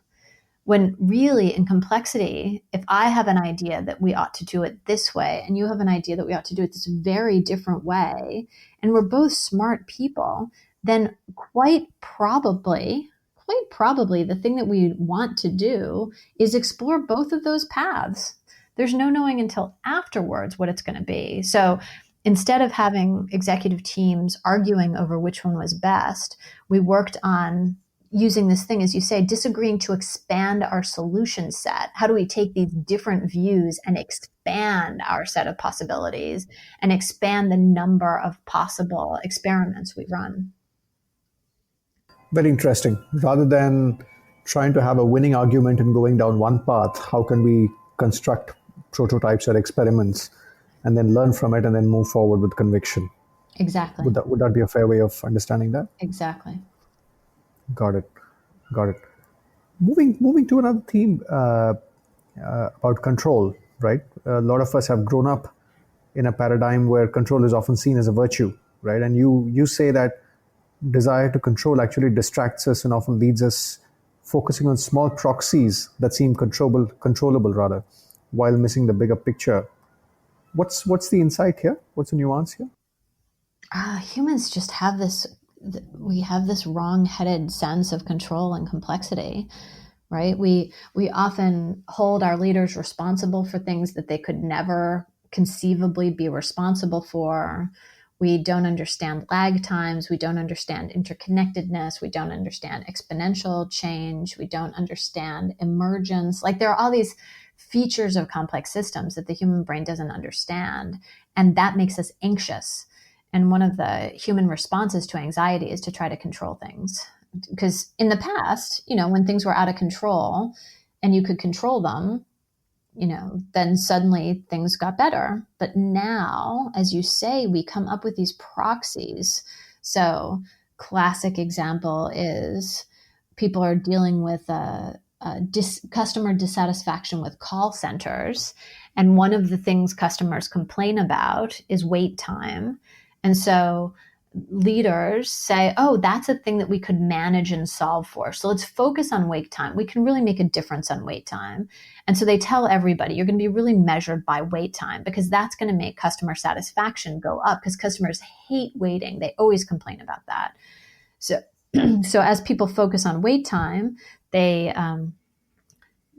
When really in complexity, if I have an idea that we ought to do it this way, and you have an idea that we ought to do it this very different way, and we're both smart people, then quite probably the thing that we want to do is explore both of those paths. There's no knowing until afterwards what it's going to be. So instead of having executive teams arguing over which one was best, we worked on using this thing, as you say, disagreeing to expand our solution set. How do we take these different views and expand our set of possibilities and expand the number of possible experiments we run? Very interesting. Rather than trying to have a winning argument and going down one path, how can we construct prototypes or experiments and then learn from it and then move forward with conviction? Exactly. Would that be a fair way of understanding that? Exactly. Got it. Moving to another theme about control, right? A lot of us have grown up in a paradigm where control is often seen as a virtue, right? And you say that desire to control actually distracts us and often leads us focusing on small proxies that seem controllable rather, while missing the bigger picture. What's the insight here? What's the nuance here? Humans just have this wrong-headed sense of control and complexity, right? We often hold our leaders responsible for things that they could never conceivably be responsible for. We don't understand lag times. We don't understand interconnectedness. We don't understand exponential change. We don't understand emergence. Like, there are all these features of complex systems that the human brain doesn't understand, and that makes us anxious. And one of the human responses to anxiety is to try to control things. Because in the past, when things were out of control and you could control them, then suddenly things got better. But now, as you say, we come up with these proxies. So classic example is people are dealing with customer dissatisfaction with call centers. And one of the things customers complain about is wait time. And so leaders say, oh, that's a thing that we could manage and solve for. So let's focus on wait time. We can really make a difference on wait time. And so they tell everybody, you're going to be really measured by wait time, because that's going to make customer satisfaction go up, because customers hate waiting. They always complain about that. So as people focus on wait time, they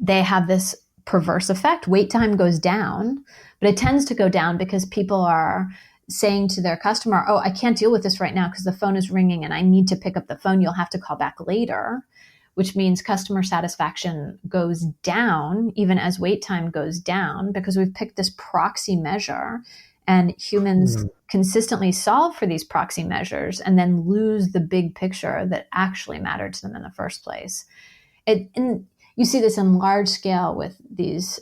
have this perverse effect. Wait time goes down, but it tends to go down because people are saying to their customer, oh, I can't deal with this right now because the phone is ringing and I need to pick up the phone. You'll have to call back later, which means customer satisfaction goes down even as wait time goes down, because we've picked this proxy measure, and humans consistently solve for these proxy measures and then lose the big picture that actually mattered to them in the first place. And you see this in large scale with these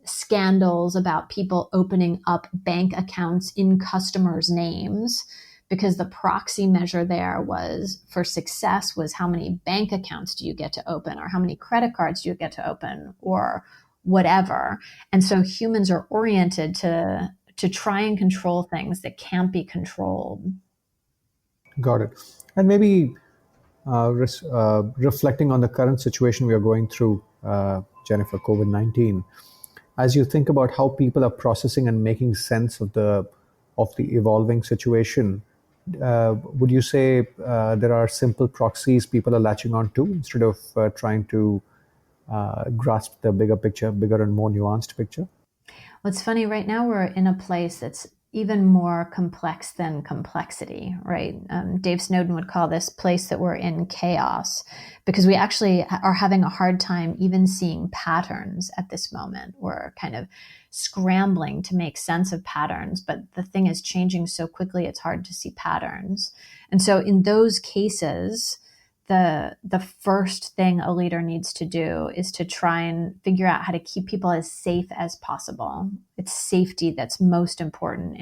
scandals about people opening up bank accounts in customers' names, because the proxy measure there was for success was how many bank accounts do you get to open, or how many credit cards do you get to open, or whatever. And so humans are oriented to try and control things that can't be controlled. Got it. And maybe reflecting on the current situation we are going through, Jennifer, COVID-19, as you think about how people are processing and making sense of the evolving situation, would you say there are simple proxies people are latching on to instead of trying to grasp the bigger picture, bigger and more nuanced picture? Well, it's funny, right now we're in a place that's even more complex than complexity, right? Dave Snowden would call this place that we're in chaos, because we actually are having a hard time even seeing patterns at this moment. We're kind of scrambling to make sense of patterns, but the thing is changing so quickly, it's hard to see patterns. And so in those cases, the first thing a leader needs to do is to try and figure out how to keep people as safe as possible. It's safety that's most important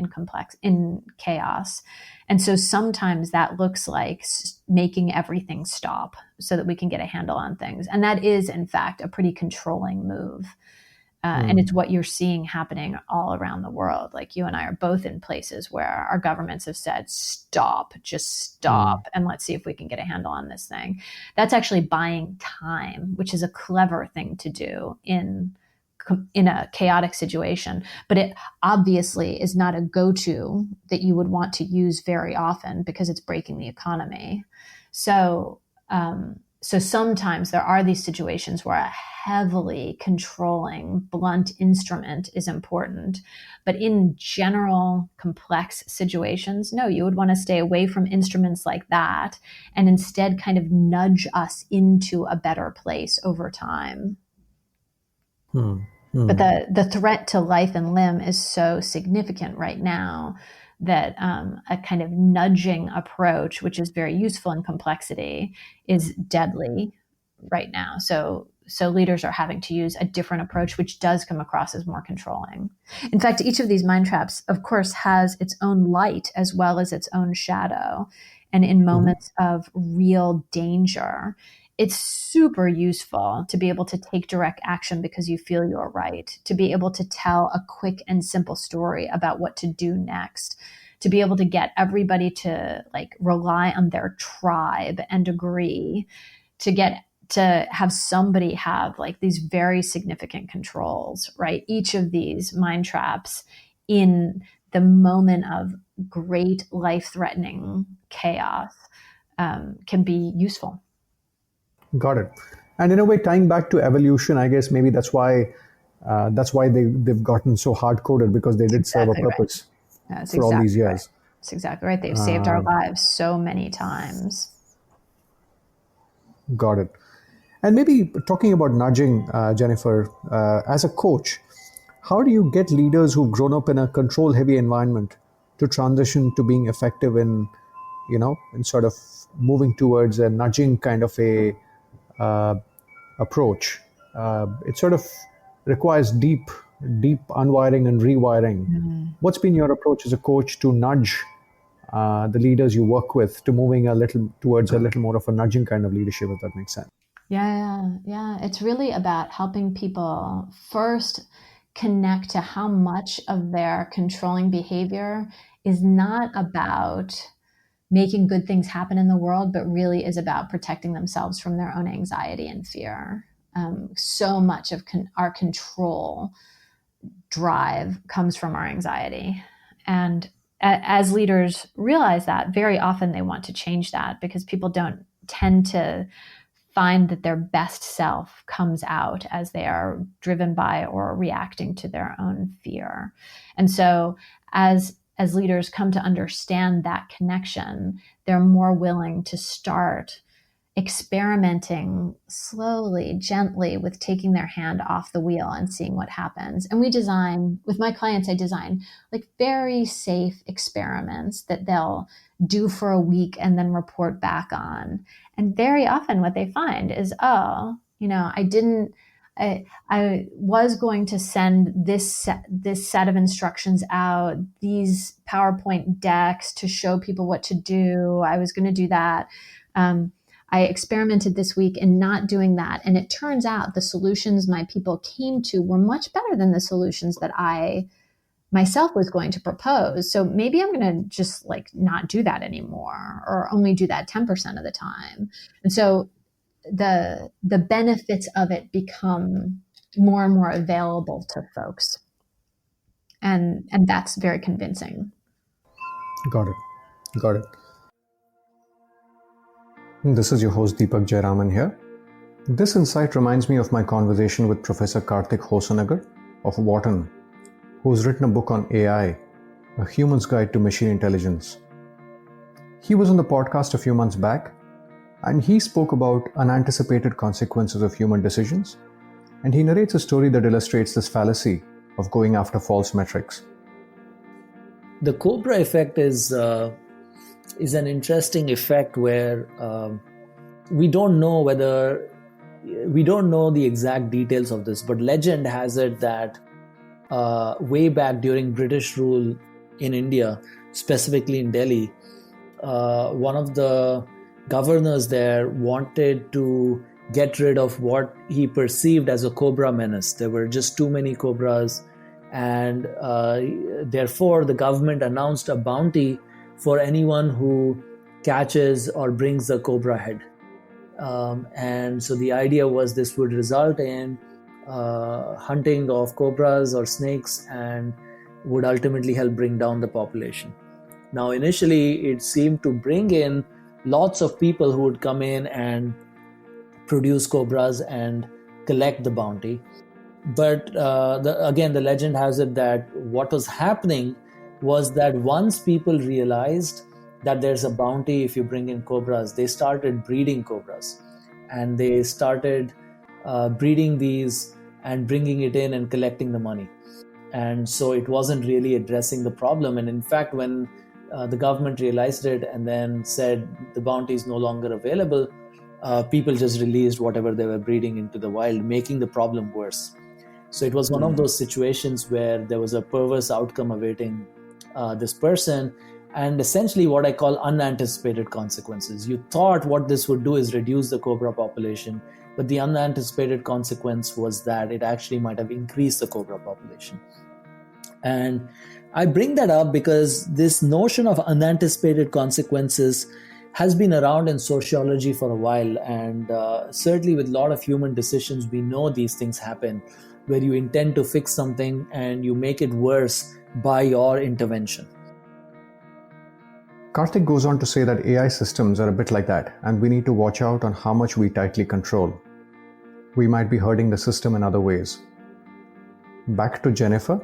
in chaos. And so sometimes that looks like making everything stop so that we can get a handle on things. And that is, in fact, a pretty controlling move. And it's what you're seeing happening all around the world. Like, you and I are both in places where our governments have said, stop, just stop, and let's see if we can get a handle on this thing. That's actually buying time, which is a clever thing to do in a chaotic situation. But it obviously is not a go-to that you would want to use very often because it's breaking the economy. So sometimes there are these situations where a heavily controlling, blunt instrument is important. But in general, complex situations, no, you would want to stay away from instruments like that and instead kind of nudge us into a better place over time. But the threat to life and limb is so significant right now that a kind of nudging approach, which is very useful in complexity, is deadly right now. So leaders are having to use a different approach, which does come across as more controlling. In fact, each of these mind traps, of course, has its own light as well as its own shadow. And in moments of real danger, it's super useful to be able to take direct action because you feel you're right, to be able to tell a quick and simple story about what to do next, to be able to get everybody to like rely on their tribe and agree, to have somebody have like these very significant controls, right? Each of these mind traps in the moment of great life-threatening chaos can be useful. Got it. And in a way, tying back to evolution, I guess maybe that's why they've gotten so hard-coded, because they did serve a purpose for all these years. Right. That's exactly right. They've saved our lives so many times. Got it. And maybe talking about nudging, Jennifer, as a coach, how do you get leaders who've grown up in a control-heavy environment to transition to being effective in sort of moving towards a nudging kind of a approach? It sort of requires deep unwiring and rewiring. What's been your approach as a coach to nudge the leaders you work with to moving a little towards a little more of a nudging kind of leadership, if that makes sense? Yeah. It's really about helping people first connect to how much of their controlling behavior is not about making good things happen in the world, but really is about protecting themselves from their own anxiety and fear. So much of our control drive comes from our anxiety. And as leaders realize that, very often they want to change that because people don't tend to find that their best self comes out as they are driven by or reacting to their own fear. And so as leaders come to understand that connection, they're more willing to start experimenting slowly, gently with taking their hand off the wheel and seeing what happens. And with my clients, I design like very safe experiments that they'll do for a week and then report back on. And very often what they find is, I was going to send this set of instructions out, these PowerPoint decks to show people what to do. I was going to do that. I experimented this week in not doing that. And it turns out the solutions my people came to were much better than the solutions that I myself was going to propose. So maybe I'm going to just like not do that anymore, or only do that 10% of the time. And so the benefits of it become more and more available to folks. And that's very convincing. Got it. This is your host Deepak Jayaraman here. This insight reminds me of my conversation with Professor Karthik Hosanagar of Wharton, who's written a book on AI, A Human's Guide to Machine Intelligence. He was on the podcast a few months back, and he spoke about unanticipated consequences of human decisions, and he narrates a story that illustrates this fallacy of going after false metrics. The Cobra effect is an interesting effect where we don't know the exact details of this, but legend has it that way back during British rule in India, specifically in Delhi, one of the governors there wanted to get rid of what he perceived as a cobra menace. There were just too many cobras, and therefore the government announced a bounty for anyone who catches or brings the cobra head. And so the idea was this would result in hunting of cobras or snakes and would ultimately help bring down the population. Now, initially, it seemed to bring in lots of people who would come in and produce cobras and collect the bounty. But again, the legend has it that what was happening was that once people realized that there's a bounty if you bring in cobras, they started breeding cobras. And they started breeding these and bringing it in and collecting the money. And so it wasn't really addressing the problem. And in fact, when the government realized it and then said the bounty is no longer available, people just released whatever they were breeding into the wild, making the problem worse. So it was one of those situations where there was a perverse outcome awaiting this person, and essentially what I call unanticipated consequences. You thought what this would do is reduce the cobra population, but the unanticipated consequence was that it actually might have increased the cobra population. And I bring that up because this notion of unanticipated consequences has been around in sociology for a while. And certainly with a lot of human decisions, we know these things happen where you intend to fix something and you make it worse by your intervention. Karthik goes on to say that AI systems are a bit like that, and we need to watch out on how much we tightly control. We might be hurting the system in other ways. Back to Jennifer,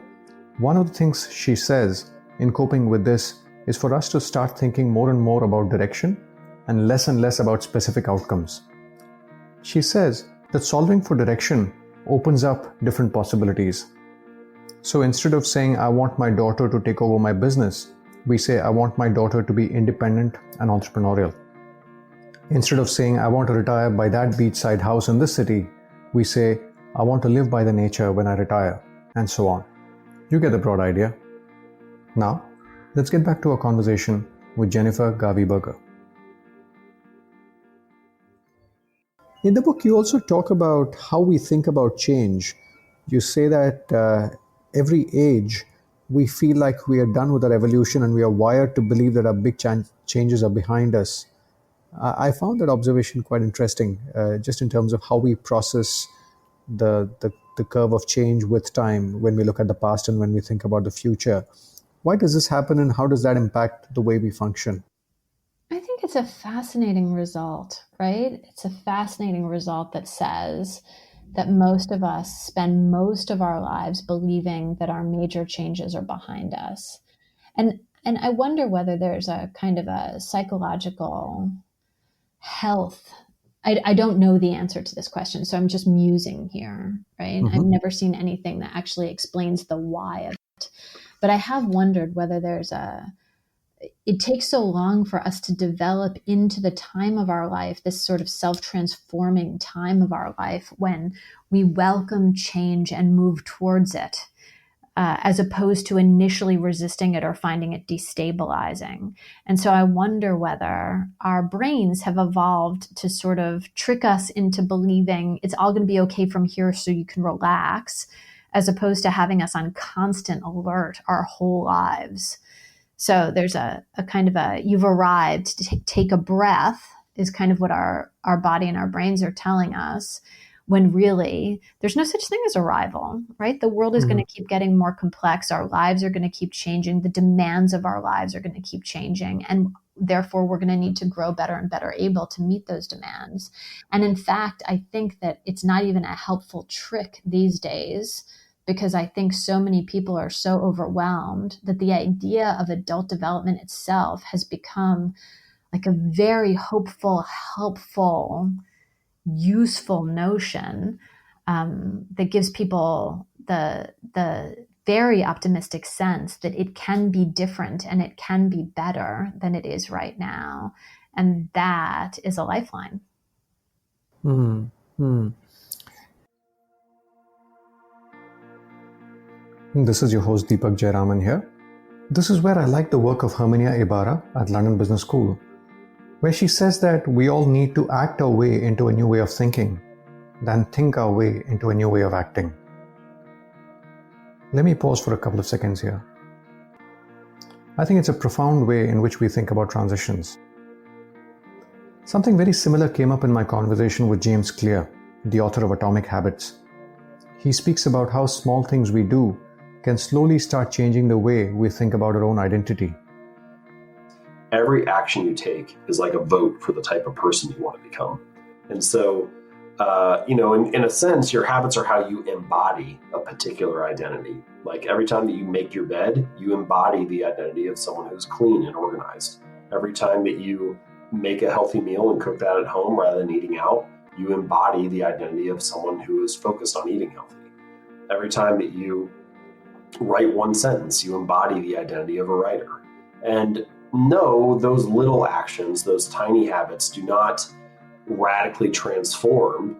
one of the things she says in coping with this is for us to start thinking more and more about direction and less about specific outcomes. She says that solving for direction opens up different possibilities. So instead of saying, I want my daughter to take over my business, we say, I want my daughter to be independent and entrepreneurial. Instead of saying, I want to retire by that beachside house in this city, we say, I want to live by the nature when I retire, and so on. You get the broad idea. Now, let's get back to our conversation with Jennifer Garvey Berger. In the book, you also talk about how we think about change. You say that every age, we feel like we are done with our evolution and we are wired to believe that our big changes are behind us. I found that observation quite interesting, just in terms of how we process the curve of change with time when we look at the past and when we think about the future. Why does this happen, and how does that impact the way we function? I think it's a fascinating result, right? It's a fascinating result that says that most of us spend most of our lives believing that our major changes are behind us. And I wonder whether there's a kind of a psychological health. I don't know the answer to this question, so I'm just musing here, right? I've never seen anything that actually explains the why of it. But I have wondered whether it takes so long for us to develop into the time of our life, this sort of self-transforming time of our life when we welcome change and move towards it, as opposed to initially resisting it or finding it destabilizing. And so I wonder whether our brains have evolved to sort of trick us into believing it's all going to be okay from here so you can relax, as opposed to having us on constant alert our whole lives. So there's a kind of you've arrived, take a breath is kind of what our body and our brains are telling us, when really there's no such thing as arrival, right? The world is going to keep getting more complex. Our lives are going to keep changing. The demands of our lives are going to keep changing. And therefore, we're going to need to grow better and better able to meet those demands. And in fact, I think that it's not even a helpful trick these days, because I think so many people are so overwhelmed that the idea of adult development itself has become like a very hopeful, helpful, useful notion that gives people the very optimistic sense that it can be different and it can be better than it is right now. And that is a lifeline. This is your host Deepak Jayaraman here. This is where I like the work of Herminia Ibarra at London Business School. where she says that we all need to act our way into a new way of thinking than think our way into a new way of acting. Let me pause for a couple of seconds here. I think it's a profound way in which we think about transitions. Something very similar came up in my conversation with James Clear, the author of Atomic Habits. He speaks about how small things we do can slowly start changing the way we think about our own identity. Every action you take is like a vote for the type of person you want to become. And so, in a sense, your habits are how you embody a particular identity. Like every time that you make your bed, you embody the identity of someone who's clean and organized. Every time that you make a healthy meal and cook that at home rather than eating out, you embody the identity of someone who is focused on eating healthy. Every time that you write one sentence, you embody the identity of a writer. And no, those little actions, those tiny habits do not radically transform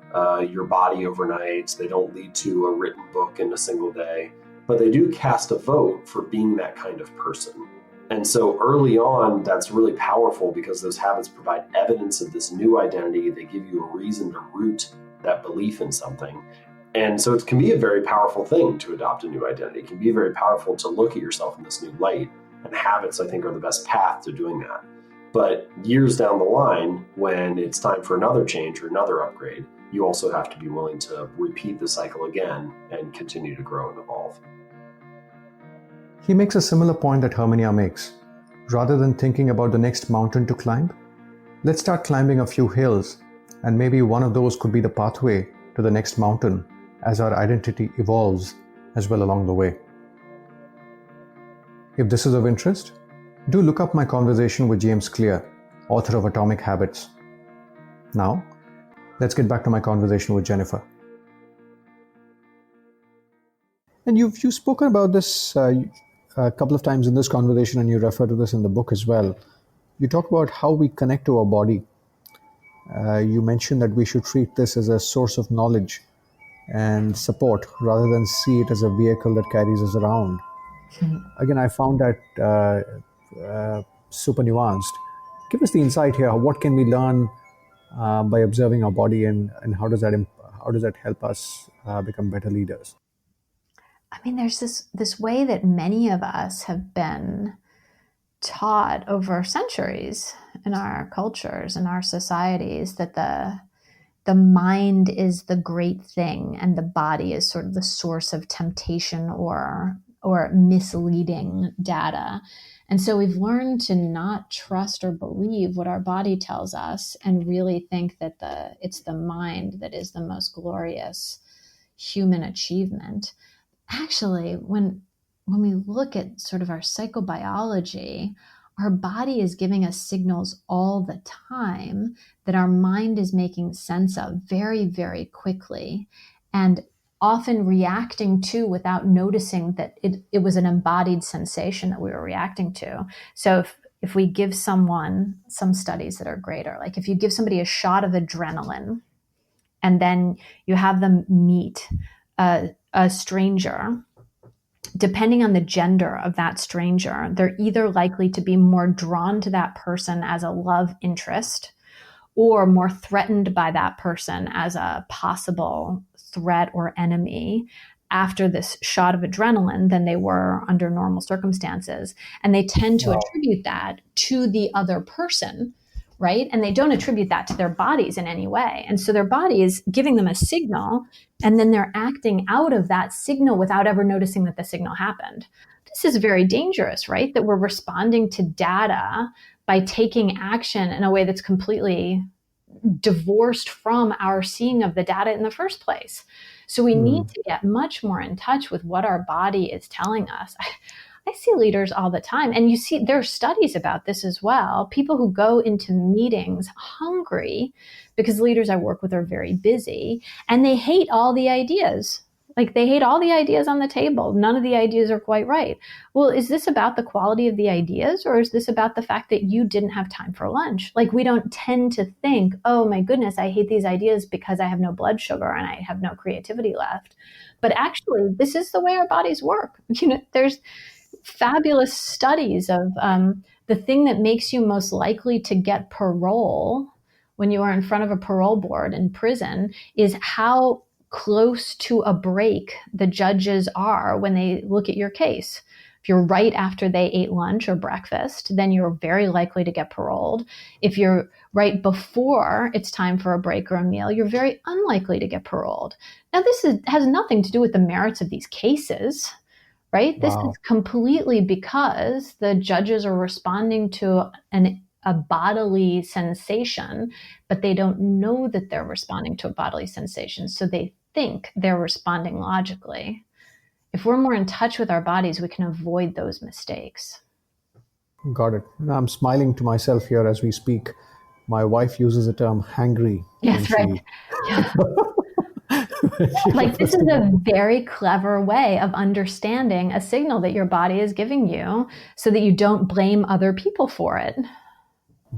your body overnight. They don't lead to a written book in a single day, but they do cast a vote for being that kind of person. And so early on, that's really powerful because those habits provide evidence of this new identity. They give you a reason to root that belief in something. And so it can be a very powerful thing to adopt a new identity. It can be very powerful to look at yourself in this new light. And habits, I think, are the best path to doing that. But years down the line, when it's time for another change or another upgrade, you also have to be willing to repeat the cycle again and continue to grow and evolve. He makes a similar point that Herminia makes. Rather than thinking about the next mountain to climb, let's start climbing a few hills, and maybe one of those could be the pathway to the next mountain as our identity evolves as well along the way. If this is of interest, do look up my conversation with James Clear, author of Atomic Habits. Now, let's get back to my conversation with Jennifer. And you've spoken about this a couple of times in this conversation, and you refer to this in the book as well. You talk about how we connect to our body. You mentioned that we should treat this as a source of knowledge and support rather than see it as a vehicle that carries us around. Again, I found that super nuanced. Give us the insight here. What can we learn by observing our body, and how does that help us become better leaders? I mean, there's this way that many of us have been taught over centuries in our cultures and our societies that the mind is the great thing and the body is sort of the source of temptation or misleading data. And so we've learned to not trust or believe what our body tells us and really think that it's the mind that is the most glorious human achievement. Actually, when we look at sort of our psychobiology, our body is giving us signals all the time that our mind is making sense of very, very quickly, and often reacting to without noticing that it was an embodied sensation that we were reacting to. So if we give someone, some studies that are greater, like if you give somebody a shot of adrenaline and then you have them meet a stranger, depending on the gender of that stranger, they're either likely to be more drawn to that person as a love interest or more threatened by that person as a possible threat or enemy after this shot of adrenaline than they were under normal circumstances. And they tend to attribute that to the other person, right? And they don't attribute that to their bodies in any way. And so their body is giving them a signal, and then they're acting out of that signal without ever noticing that the signal happened. This is very dangerous, right? That we're responding to data by taking action in a way that's completely divorced from our seeing of the data in the first place. So we need to get much more in touch with what our body is telling us. I see leaders all the time, and you see there are studies about this as well. People who go into meetings hungry because leaders I work with are very busy, and they hate all the ideas. Like they hate all the ideas on the table. None of the ideas are quite right. Well, is this about the quality of the ideas, or is this about the fact that you didn't have time for lunch? Like we don't tend to think, oh my goodness, I hate these ideas because I have no blood sugar and I have no creativity left. But actually, this is the way our bodies work. You know, there's fabulous studies of the thing that makes you most likely to get parole when you are in front of a parole board in prison is how close to a break the judges are when they look at your case. If you're right after they ate lunch or breakfast, then you're very likely to get paroled. If you're right before it's time for a break or a meal, you're very unlikely to get paroled. Now, this has nothing to do with the merits of these cases, right? This is completely because the judges are responding to a bodily sensation, but they don't know that they're responding to a bodily sensation, so they think they're responding logically. If we're more in touch with our bodies, we can avoid those mistakes. Got it. Now I'm smiling to myself here as we speak. My wife uses the term hangry. Yes, right. Yeah. Like, this is a very clever way of understanding a signal that your body is giving you so that you don't blame other people for it.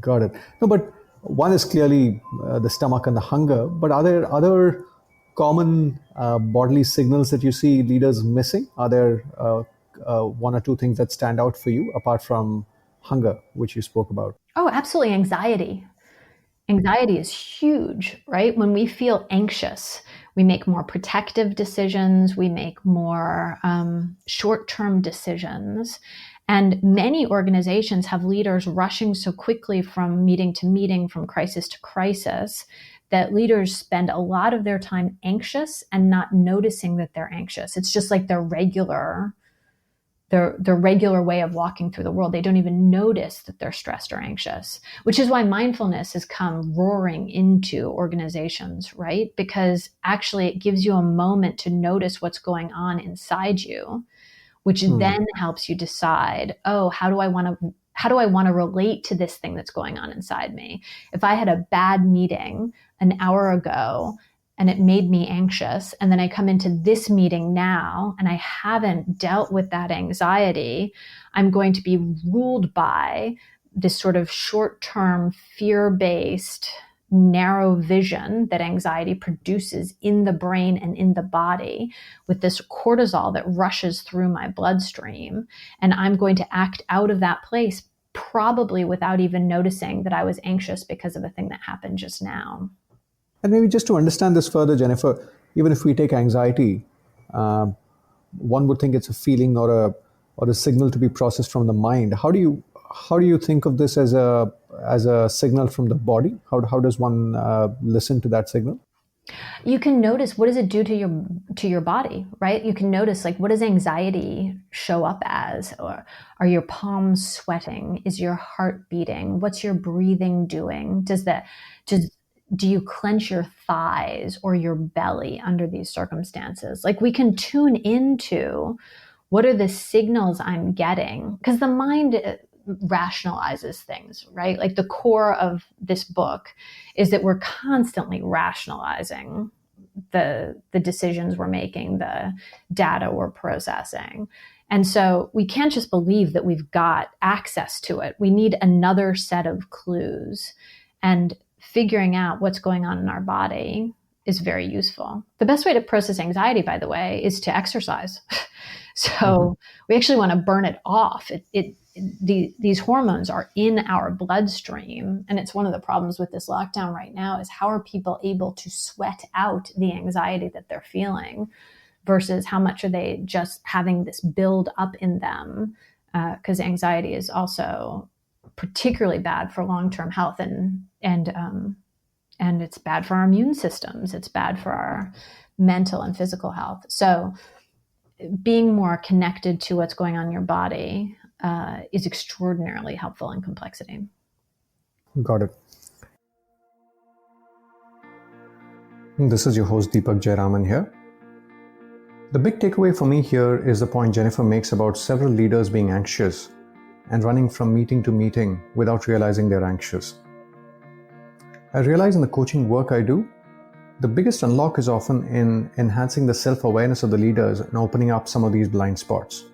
Got it. No, but one is clearly the stomach and the hunger, but are there other common bodily signals that you see leaders missing? Are there one or two things that stand out for you apart from hunger, which you spoke about? Oh, absolutely. Anxiety. Anxiety is huge, right? When we feel anxious, we make more protective decisions, we make more short-term decisions. And many organizations have leaders rushing so quickly from meeting to meeting, from crisis to crisis, that leaders spend a lot of their time anxious and not noticing that they're anxious. It's just like their regular way of walking through the world. They don't even notice that they're stressed or anxious, which is why mindfulness has come roaring into organizations, right? Because actually it gives you a moment to notice what's going on inside you, which then helps you decide, oh, how do I want to relate to this thing that's going on inside me? If I had a bad meeting an hour ago and it made me anxious, and then I come into this meeting now and I haven't dealt with that anxiety, I'm going to be ruled by this sort of short-term, fear-based, narrow vision that anxiety produces in the brain and in the body with this cortisol that rushes through my bloodstream. And I'm going to act out of that place, probably without even noticing that I was anxious because of a thing that happened just now. And maybe just to understand this further, Jennifer, even if we take anxiety, one would think it's a feeling or a signal to be processed from the mind. How do you think of this as a signal from the body? How does one listen to that signal? You can notice, what does it do to your body, right? You can notice, like, what does anxiety show up as? Or are your palms sweating? Is your heart beating? What's your breathing doing? Do you clench your thighs or your belly under these circumstances? Like, we can tune into what are the signals I'm getting, because the mind rationalizes things, right? Like, the core of this book is that we're constantly rationalizing the decisions we're making, the data we're processing. And so we can't just believe that we've got access to it. We need another set of clues. And figuring out what's going on in our body is very useful. The best way to process anxiety, by the way, is to exercise. So we actually want to burn it off. These hormones are in our bloodstream. And it's one of the problems with this lockdown right now is how are people able to sweat out the anxiety that they're feeling versus how much are they just having this build up in them? Because anxiety is also particularly bad for long-term health and it's bad for our immune systems. It's bad for our mental and physical health. So being more connected to what's going on in your body is extraordinarily helpful in complexity. Got it. This is your host, Deepak Jayaraman here. The big takeaway for me here is the point Jennifer makes about several leaders being anxious and running from meeting to meeting without realizing they're anxious. I realize in the coaching work I do, the biggest unlock is often in enhancing the self-awareness of the leaders and opening up some of these blind spots.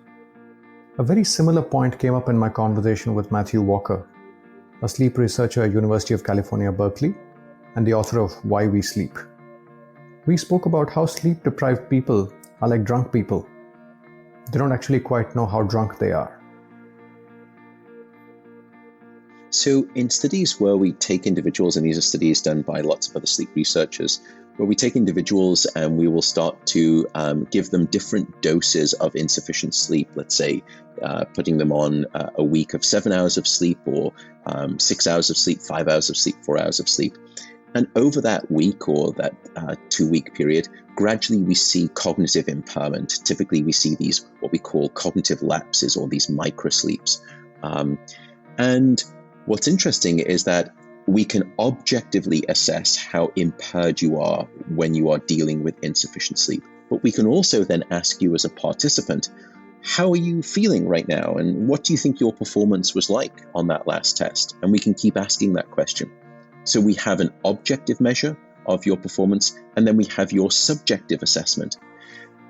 A very similar point came up in my conversation with Matthew Walker, a sleep researcher at University of California, Berkeley, and the author of Why We Sleep. We spoke about how sleep-deprived people are like drunk people. They don't actually quite know how drunk they are. So in studies where we take individuals, and these are studies done by lots of other sleep researchers, where we take individuals and we will start to give them different doses of insufficient sleep, let's say putting them on a week of 7 hours of sleep, or 6 hours of sleep, 5 hours of sleep, 4 hours of sleep. And over that week or that 2-week period, gradually we see cognitive impairment. Typically we see these, what we call cognitive lapses, or these microsleeps. And what's interesting is that we can objectively assess how impaired you are when you are dealing with insufficient sleep. But we can also then ask you as a participant, how are you feeling right now? And what do you think your performance was like on that last test? And we can keep asking that question. So we have an objective measure of your performance, and then we have your subjective assessment.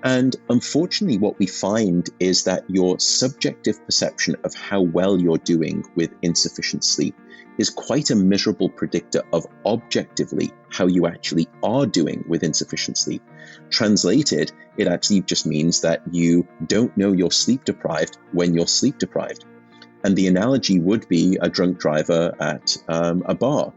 And unfortunately, what we find is that your subjective perception of how well you're doing with insufficient sleep is quite a miserable predictor of objectively how you actually are doing with insufficient sleep. Translated, it actually just means that you don't know you're sleep deprived when you're sleep deprived. And the analogy would be a drunk driver at a bar.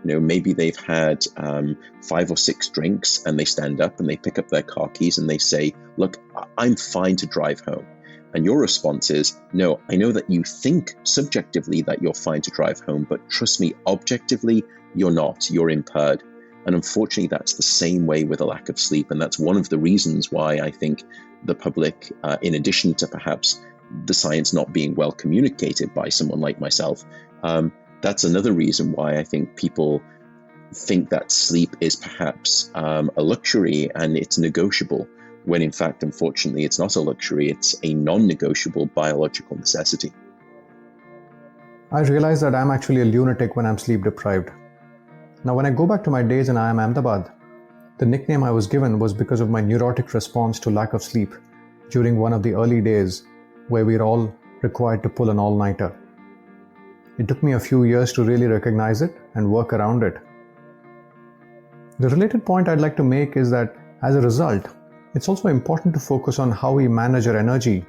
Maybe they've had 5 or 6 drinks, and they stand up and they pick up their car keys and they say, look, I'm fine to drive home. And your response is, no, I know that you think subjectively that you're fine to drive home, but trust me, objectively, you're not, you're impaired. And unfortunately, that's the same way with a lack of sleep. And that's one of the reasons why I think the public, in addition to perhaps the science not being well communicated by someone like myself, that's another reason why I think people think that sleep is perhaps a luxury and it's negotiable, when in fact, unfortunately, it's not a luxury, it's a non-negotiable biological necessity. I realize that I'm actually a lunatic when I'm sleep deprived. Now, when I go back to my days in IIM Ahmedabad, the nickname I was given was because of my neurotic response to lack of sleep during one of the early days where we were all required to pull an all-nighter. It took me a few years to really recognize it and work around it. The related point I'd like to make is that as a result, it's also important to focus on how we manage our energy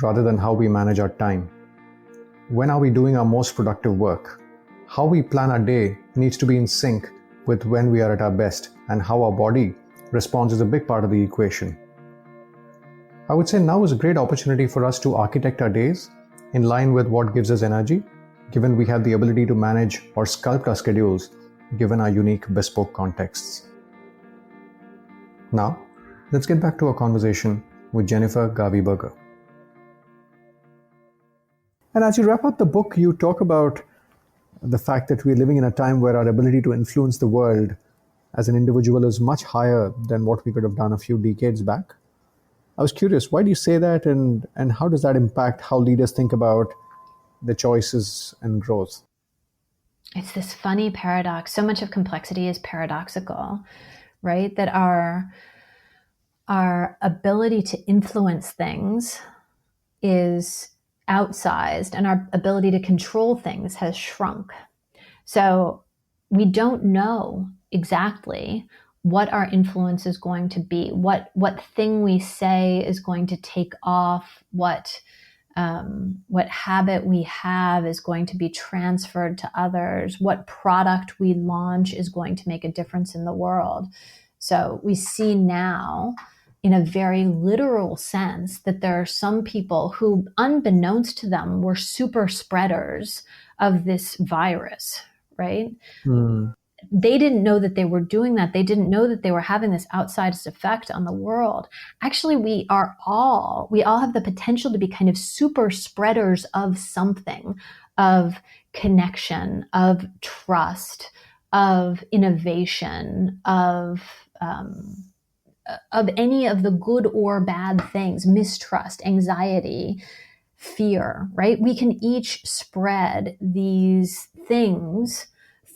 rather than how we manage our time. When are we doing our most productive work? How we plan our day needs to be in sync with when we are at our best, and how our body responds is a big part of the equation. I would say now is a great opportunity for us to architect our days in line with what gives us energy, given we have the ability to manage or sculpt our schedules given our unique bespoke contexts. Now, let's get back to our conversation with Jennifer Garvey Berger. And as you wrap up the book, you talk about the fact that we're living in a time where our ability to influence the world as an individual is much higher than what we could have done a few decades back. I was curious, why do you say that, and how does that impact how leaders think about the choices and growth? It's this funny paradox. So much of complexity is paradoxical, right? That our ability to influence things is outsized and our ability to control things has shrunk. So we don't know exactly what our influence is going to be, what thing we say is going to take off, what habit we have is going to be transferred to others, what product we launch is going to make a difference in the world. So we see now, in a very literal sense, that there are some people who, unbeknownst to them, were super spreaders of this virus, right? They didn't know that they were doing that. They didn't know that they were having this outsized effect on the world. Actually, we all have the potential to be kind of super spreaders of something, of connection, of trust, of innovation, of any of the good or bad things, mistrust, anxiety, fear, right? We can each spread these things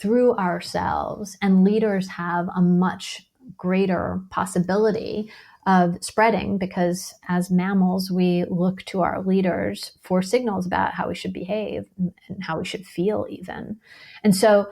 through ourselves, and leaders have a much greater possibility of spreading, because as mammals, we look to our leaders for signals about how we should behave and how we should feel even. And so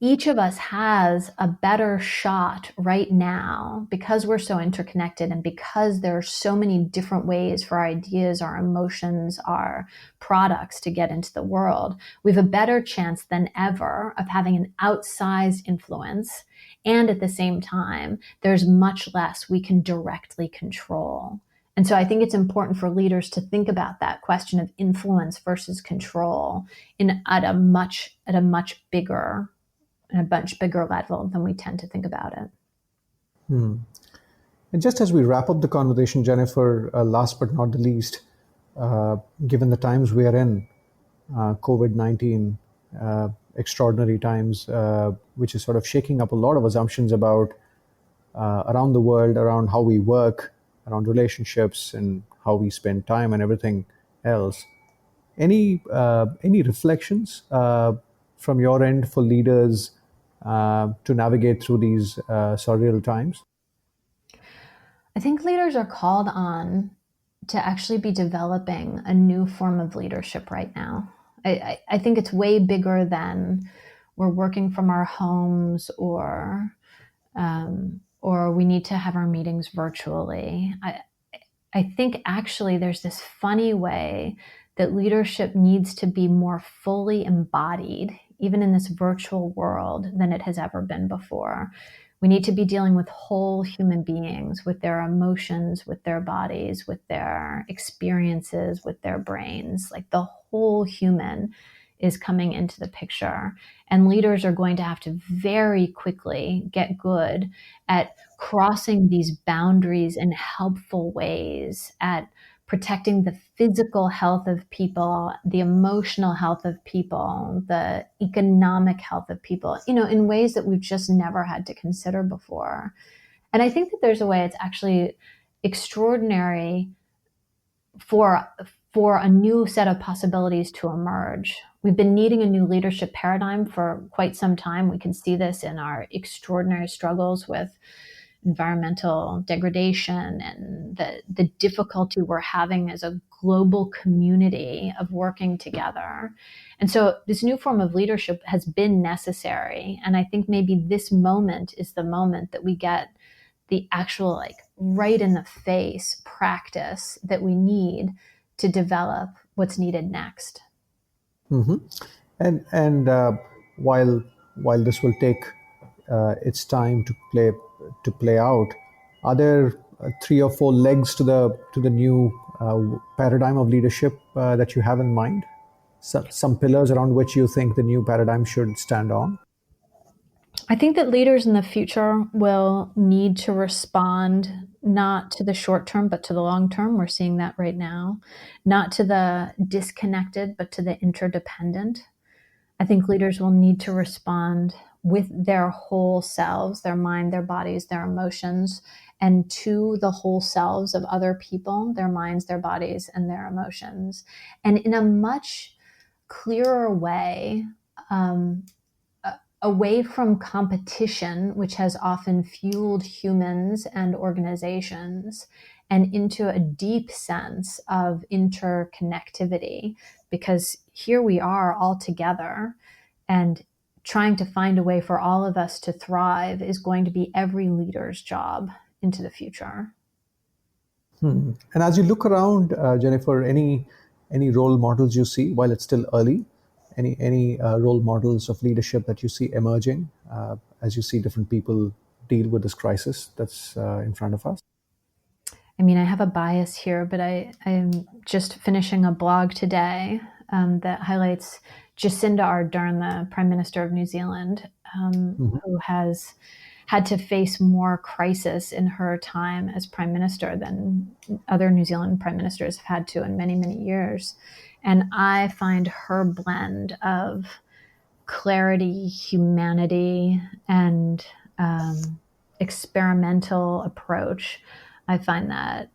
each of us has a better shot right now because we're so interconnected and because there are so many different ways for our ideas, our emotions, our products to get into the world. We have a better chance than ever of having an outsized influence. And at the same time, there's much less we can directly control. And so I think it's important for leaders to think about that question of influence versus control at a much bigger level than we tend to think about it. And just as we wrap up the conversation, Jennifer, last but not the least, given the times we are in, COVID-19, extraordinary times, which is sort of shaking up a lot of assumptions about around the world, around how we work, around relationships and how we spend time and everything else. Any reflections from your end for leaders to navigate through these surreal times? I think leaders are called on to actually be developing a new form of leadership right now. I think it's way bigger than we're working from our homes or we need to have our meetings virtually. I think actually there's this funny way that leadership needs to be more fully embodied, even in this virtual world, than it has ever been before. We need to be dealing with whole human beings, with their emotions, with their bodies, with their experiences, with their brains. Like the whole human is coming into the picture. And leaders are going to have to very quickly get good at crossing these boundaries in helpful ways, at protecting the physical health of people, the emotional health of people, the economic health of people, in ways that we've just never had to consider before. And I think that there's a way it's actually extraordinary for a new set of possibilities to emerge. We've been needing a new leadership paradigm for quite some time. We can see this in our extraordinary struggles with environmental degradation and the difficulty we're having as a global community of working together. And so this new form of leadership has been necessary. And I think maybe this moment is the moment that we get the actual right in the face practice that we need to develop what's needed next. Mm-hmm. And while this will take its time to play out, are there 3 or 4 legs to the new paradigm of leadership that you have in mind? Some pillars around which you think the new paradigm should stand on? I think that leaders in the future will need to respond not to the short term, but to the long term. We're seeing that right now. Not to the disconnected, but to the interdependent. I think leaders will need to respond with their whole selves, their mind, their bodies, their emotions, and to the whole selves of other people, their minds, their bodies, and their emotions. And in a much clearer way, away from competition, which has often fueled humans and organizations, and into a deep sense of interconnectivity, because here we are all together, and trying to find a way for all of us to thrive is going to be every leader's job into the future. And as you look around, Jennifer, any role models you see while it's still early? Any role models of leadership that you see emerging as you see different people deal with this crisis that's in front of us? I mean, I have a bias here, but I'm just finishing a blog today that highlights Jacinda Ardern, the Prime Minister of New Zealand, who has had to face more crisis in her time as Prime Minister than other New Zealand Prime Ministers have had to in many, many years. And I find her blend of clarity, humanity, and experimental approach, I find that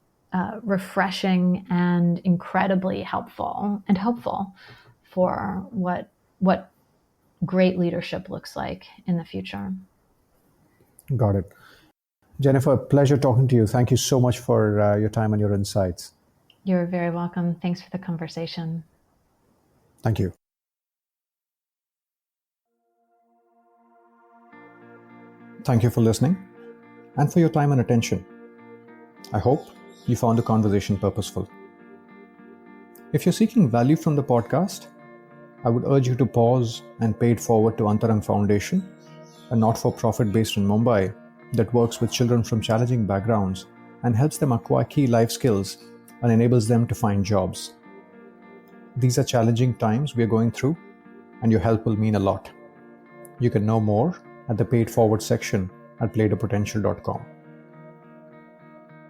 refreshing and incredibly helpful for what great leadership looks like in the future. Got it. Jennifer, pleasure talking to you. Thank you so much for your time and your insights. You're very welcome. Thanks for the conversation. Thank you. Thank you for listening and for your time and attention. I hope you found the conversation purposeful. If you're seeking value from the podcast, I would urge you to pause and pay it forward to Antarang Foundation, a not-for-profit based in Mumbai that works with children from challenging backgrounds and helps them acquire key life skills and enables them to find jobs. These are challenging times we are going through, and your help will mean a lot. You can know more at the Pay It Forward section at playtopotential.com.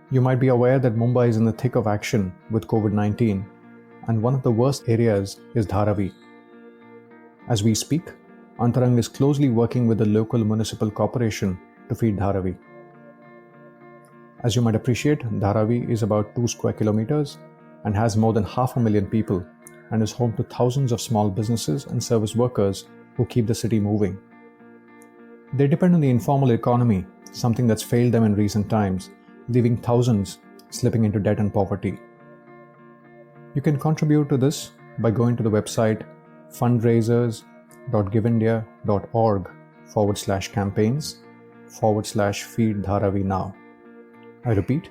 You might be aware that Mumbai is in the thick of action with COVID-19, and one of the worst areas is Dharavi. As we speak, Antarang is closely working with the local municipal corporation to feed Dharavi. As you might appreciate, Dharavi is about 2 square kilometers and has more than 500,000 people and is home to thousands of small businesses and service workers who keep the city moving. They depend on the informal economy, something that's failed them in recent times, leaving thousands slipping into debt and poverty. You can contribute to this by going to the website fundraisers.giveindia.org/campaigns/feed Dharavi now. I repeat,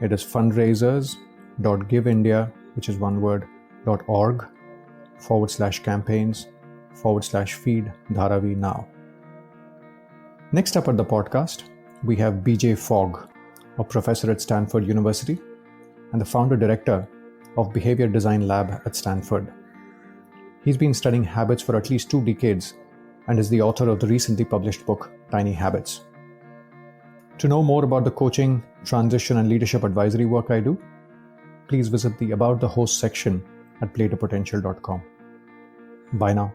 it is fundraisers.giveindia, which is one word, .org/campaigns/feed Dharavi now. Next up at the podcast, we have BJ Fogg, a professor at Stanford University and the founder-director of Behavior Design Lab at Stanford. He's been studying habits for at least 2 decades and is the author of the recently published book, Tiny Habits. To know more about the coaching, transition, and leadership advisory work I do, please visit the About the Host section at playtopotential.com. Bye now.